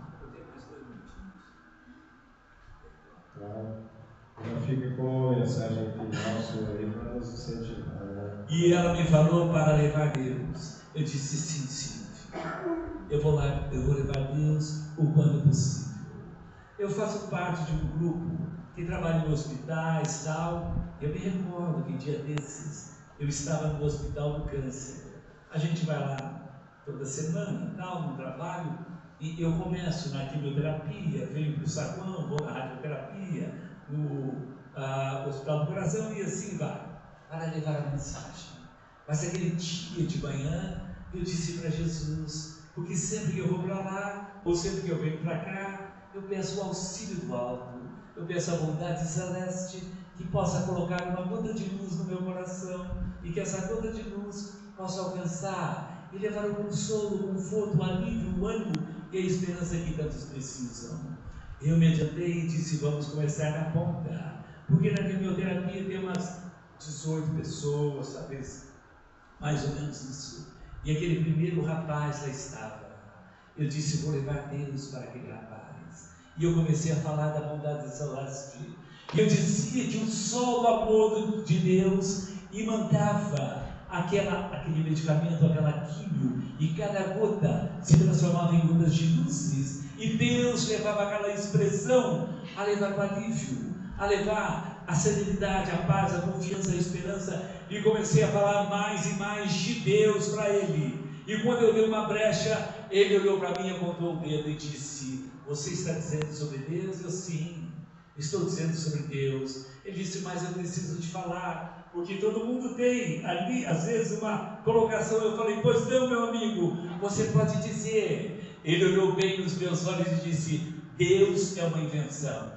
Já fica com a mensagem final sua aí para nos incentivar, né? E ela me falou para levar Deus. Eu disse: sim, sim, filho. Eu vou levar Deus o quanto possível. Eu faço parte de um grupo que trabalha em hospitais e tal. Eu me recordo que um dia desses eu estava no hospital do câncer. A gente vai lá toda semana, tal, no trabalho, e eu começo na quimioterapia, venho para o saguão, vou na radioterapia, no Hospital do Coração, e assim vai, para levar a mensagem. Mas aquele dia de manhã eu disse para Jesus, porque sempre que eu vou para lá, ou sempre que eu venho para cá, eu peço o auxílio do alto, eu peço a bondade celeste que possa colocar uma gota de luz no meu coração e que essa gota de luz possa alcançar e levar o consolo, o conforto, o alívio, o ânimo e a esperança que tantos precisam. Eu me adiantei e disse: vamos começar na ponta, porque na quimioterapia tem umas 18 pessoas, talvez mais ou menos isso. E aquele primeiro rapaz lá estava. Eu disse: vou levar Deus para aquele rapaz. E eu comecei a falar da bondade celeste. E eu dizia que o sol do amor de Deus imantava aquele medicamento, aquela químio, e cada gota se transformava em gotas de luzes, e Deus levava aquela expressão a levar o alívio, a levar a serenidade, a paz, a confiança, a esperança, e comecei a falar mais e mais de Deus para ele. E quando eu dei uma brecha, ele olhou para mim, apontou o dedo e disse: você está dizendo sobre Deus? Eu: sim, estou dizendo sobre Deus. Ele disse: mas eu preciso te falar, porque todo mundo tem ali, às vezes, uma colocação. Eu falei: pois não, meu amigo, você pode dizer. Ele olhou bem nos meus olhos e disse: Deus é uma invenção,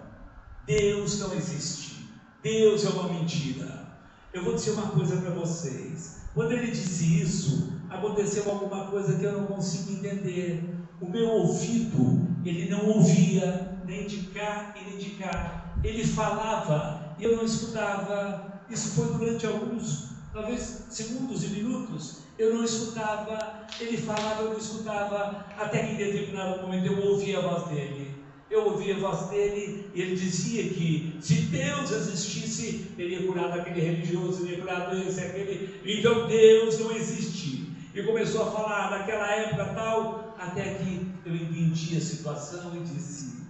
Deus não existe, Deus é uma mentira. Eu vou dizer uma coisa para vocês. Quando ele disse isso, aconteceu alguma coisa que eu não consigo entender. O meu ouvido, ele não ouvia nem de cá e nem de cá. Ele falava e eu não escutava. Isso foi durante alguns, talvez, segundos e minutos. Eu não escutava, ele falava, eu não escutava, até que em determinado momento eu ouvi a voz dele. Eu ouvi a voz dele e ele dizia que se Deus existisse, ele ia curar aquele religioso, ele ia curar esse, aquele. Então Deus não existe. E começou a falar naquela época tal, até que eu entendi a situação e disse: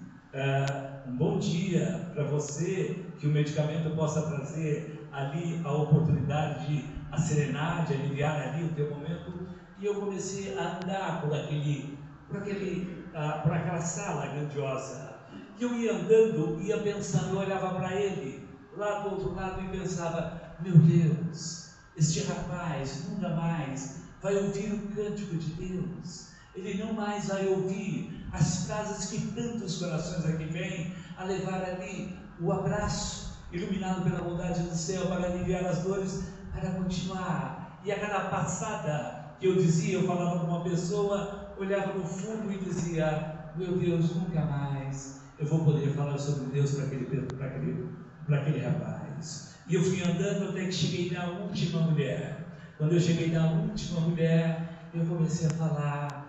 um bom dia para você, que o medicamento possa trazer ali a oportunidade de acerenar, de aliviar ali o teu momento. E eu comecei a andar por aquela sala grandiosa. E eu ia andando, ia pensando, eu olhava para ele, lá do outro lado, e pensava: meu Deus, este rapaz nunca mais vai ouvir o cântico de Deus. Ele não mais vai ouvir as frases que tantos corações aqui vêm a levar ali o abraço, iluminado pela bondade do céu, para aliviar as dores, para continuar. E a cada passada que eu dizia, eu falava com uma pessoa, olhava no fundo e dizia: meu Deus, nunca mais eu vou poder falar sobre Deus para aquele rapaz. E eu fui andando até que cheguei na última mulher. Quando eu cheguei na última mulher, eu comecei a falar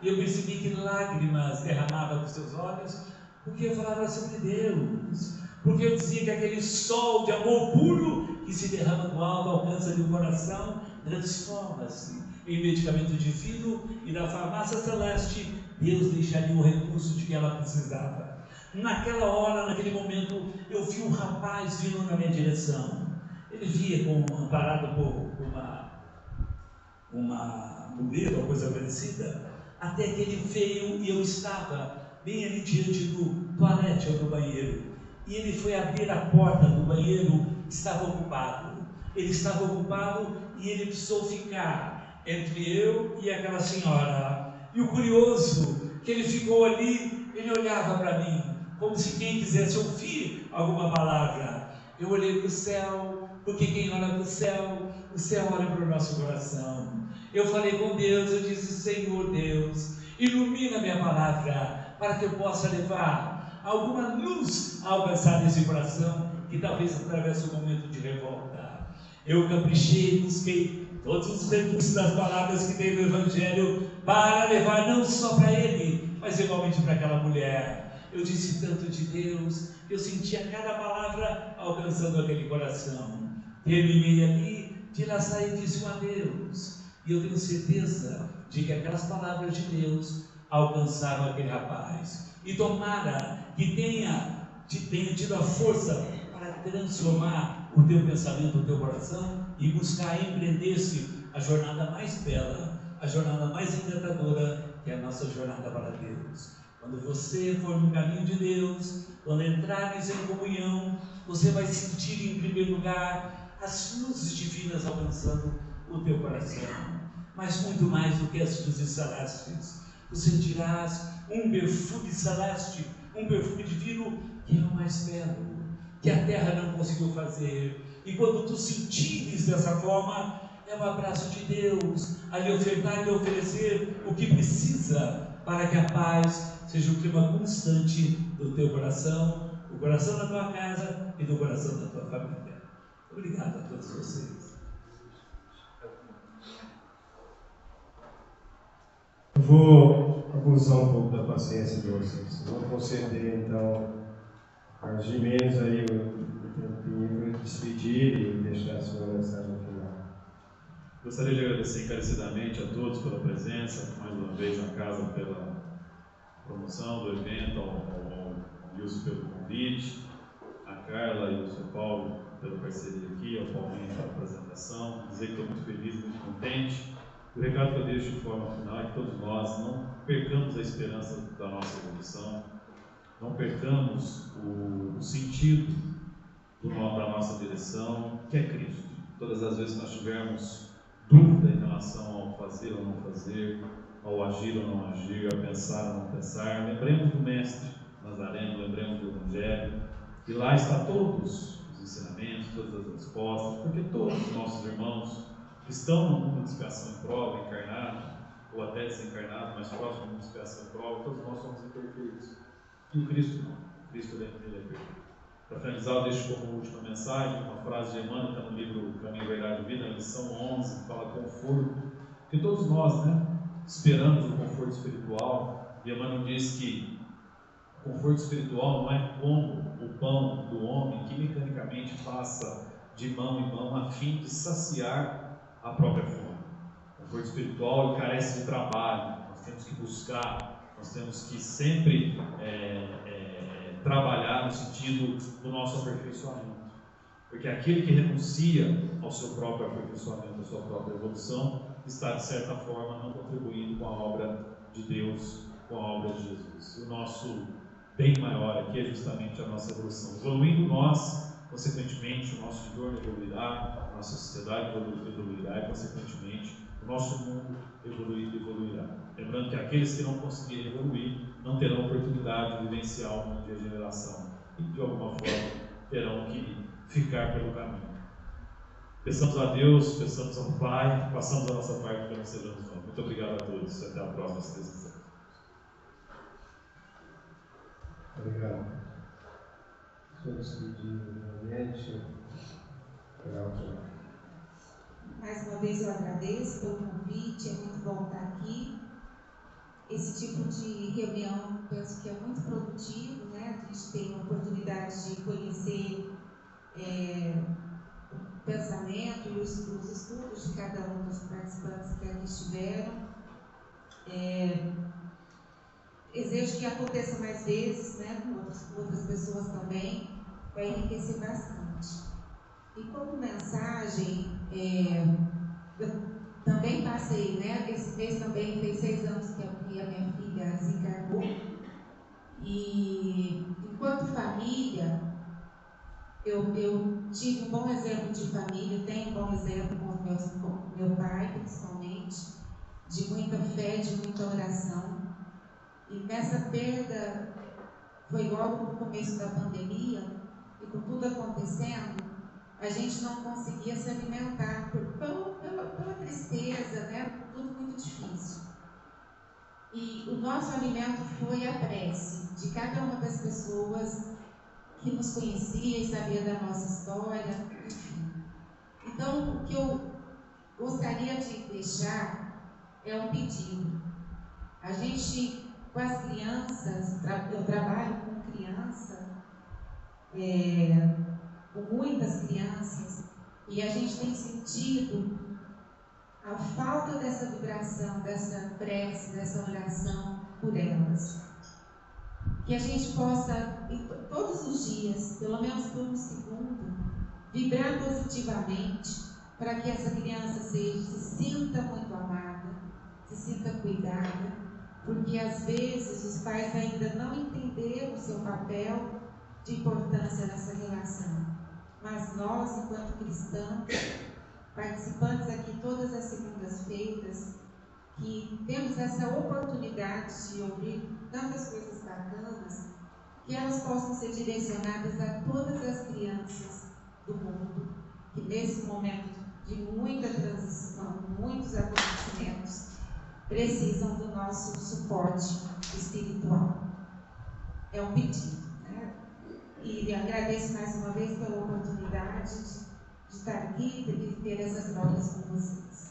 e eu percebi que lágrimas derramavam dos seus olhos, porque eu falava sobre Deus, porque eu dizia que aquele sol de amor puro que se derrama do alto, alcança-lhe o coração, transforma-se em medicamento divino, e na farmácia celeste Deus deixaria o recurso de que ela precisava. Naquela hora, naquele momento, eu vi um rapaz vindo na minha direção. Ele via parado por uma muleta ou coisa parecida, até que ele veio e eu estava bem ali diante do toalete ou do banheiro. E ele foi abrir a porta do banheiro, estava ocupado. Ele estava ocupado e ele precisou ficar entre eu e aquela senhora. E o curioso, que ele ficou ali, ele olhava para mim, como se quem quisesse ouvir alguma palavra. Eu olhei para o céu, porque quem olha para o céu olha para o nosso coração. Eu falei com Deus, eu disse: Senhor Deus, ilumina minha palavra, para que eu possa levar alguma luz a alcançar nesse coração, que talvez atravesse um momento de revolta. Eu caprichei, busquei todos os recursos das palavras que tem no Evangelho, para levar não só para ele, mas igualmente para aquela mulher. Eu disse tanto de Deus, eu sentia cada palavra alcançando aquele coração. Terminei ali, de lá saí e disse um adeus. E eu tenho certeza de que aquelas palavras de Deus alcançaram aquele rapaz. E tomara que tenha tido a força para transformar o teu pensamento, o teu coração, e buscar empreender-se a jornada mais bela, a jornada mais encantadora, que é a nossa jornada para Deus. Quando você for no caminho de Deus, quando entrares em comunhão, você vai sentir em primeiro lugar as luzes divinas alcançando o teu coração, mas muito mais do que as luzes celestes. Tu sentirás um perfume celeste, um perfume divino, que é o mais belo, que a terra não conseguiu fazer. E quando tu sentires dessa forma, é um abraço de Deus a lhe ofertar e lhe oferecer o que precisa para que a paz seja o clima constante do teu coração, do coração da tua casa e do coração da tua família. Obrigado a todos vocês. Eu vou abusar um pouco da paciência de vocês. Vou conceder, então, aos Jimenez aí o tempinho para despedir e deixar a sua mensagem final. Gostaria de agradecer encarecidamente a todos pela presença, mais uma vez na casa pela promoção do evento, ao Wilson pelo convite, a Carla e o Sr. Paulo pela parceria aqui, ao Paulinho pela apresentação. Dizer que estou muito feliz, muito contente. O recado que eu deixo de forma final é que todos nós não percamos a esperança da nossa evolução, não percamos o sentido da nossa direção, que é Cristo. Todas as vezes que nós tivermos dúvida em relação ao fazer ou não fazer, ao agir ou não agir, ao pensar ou não pensar, lembremos do Mestre Nazareno, lembremos do Evangelho, e lá está todos os ensinamentos, todas as respostas, porque todos os nossos irmãos que estão no mundo de expiação e prova, encarnado, ou até desencarnado, mas próximo do mundo de expiação e prova, todos nós somos imperfeitos. E o Cristo não. O Cristo ele é perfeito. Para finalizar, eu deixo como última mensagem uma frase de Emmanuel, que está no livro Caminho, Verdade e Vida, na lição 11, que fala conforto. Porque todos nós, esperamos o conforto espiritual, e Emmanuel diz que o conforto espiritual não é como o pão do homem, que mecanicamente passa de mão em mão a fim de saciar a própria fome. O conforto espiritual carece de trabalho, nós temos que buscar, nós temos que sempre trabalhar no sentido do nosso aperfeiçoamento. Porque aquele que renuncia ao seu próprio aperfeiçoamento, à sua própria evolução, está de certa forma não contribuindo com a obra de Deus, com a obra de Jesus. E o nosso bem maior aqui é justamente a nossa evolução. Evoluindo nós, consequentemente, o nosso entorno evoluirá, a nossa sociedade evoluirá e, consequentemente, o nosso mundo evoluirá. Lembrando que aqueles que não conseguirem evoluir não terão oportunidade de vivenciar o mundo de regeneração e, de alguma forma, terão que ficar pelo caminho. Peçamos a Deus, peçamos ao Pai, façamos a nossa parte para que sejamos nós. Muito obrigado a todos. Até a próxima, se Deus quiser. Obrigado. Sua despedida, realmente. Mais uma vez eu agradeço pelo convite, é muito bom estar aqui. Esse tipo de reunião, penso que é muito produtivo, né? A gente tem a oportunidade de conhecer o pensamento e os estudos de cada um dos participantes que aqui estiveram. Desejo que aconteça mais vezes, né? Com outras pessoas também, vai enriquecer bastante. E como mensagem, eu também passei, né? Esse mês também fez 6 anos que a minha filha desencarnou. E enquanto família, eu tive um bom exemplo de família, tenho um bom exemplo com meu pai, principalmente, de muita fé, de muita oração. E nessa perda, foi logo no começo da pandemia, e com tudo acontecendo, a gente não conseguia se alimentar pela tristeza, né? Tudo muito difícil. E o nosso alimento foi a prece de cada uma das pessoas que nos conhecia e sabia da nossa história, enfim. Então, o que eu gostaria de deixar é um pedido. A gente, com as crianças, eu trabalho com criança, com muitas crianças, e a gente tem sentido a falta dessa vibração, dessa prece, dessa oração por elas. Que a gente possa, todos os dias, pelo menos por um segundo, vibrar positivamente para que essa criança se sinta muito amada, se sinta cuidada, porque às vezes os pais ainda não entenderam o seu papel de importância nessa relação. Mas nós, enquanto cristãos, participantes aqui todas as segundas-feiras, que temos essa oportunidade de ouvir tantas coisas bacanas, que elas possam ser direcionadas a todas as crianças do mundo, que nesse momento de muita transição, muitos acontecimentos, precisam do nosso suporte espiritual. É um pedido, né? E agradeço mais uma vez pela oportunidade de estar aqui e ter essas trocas com vocês.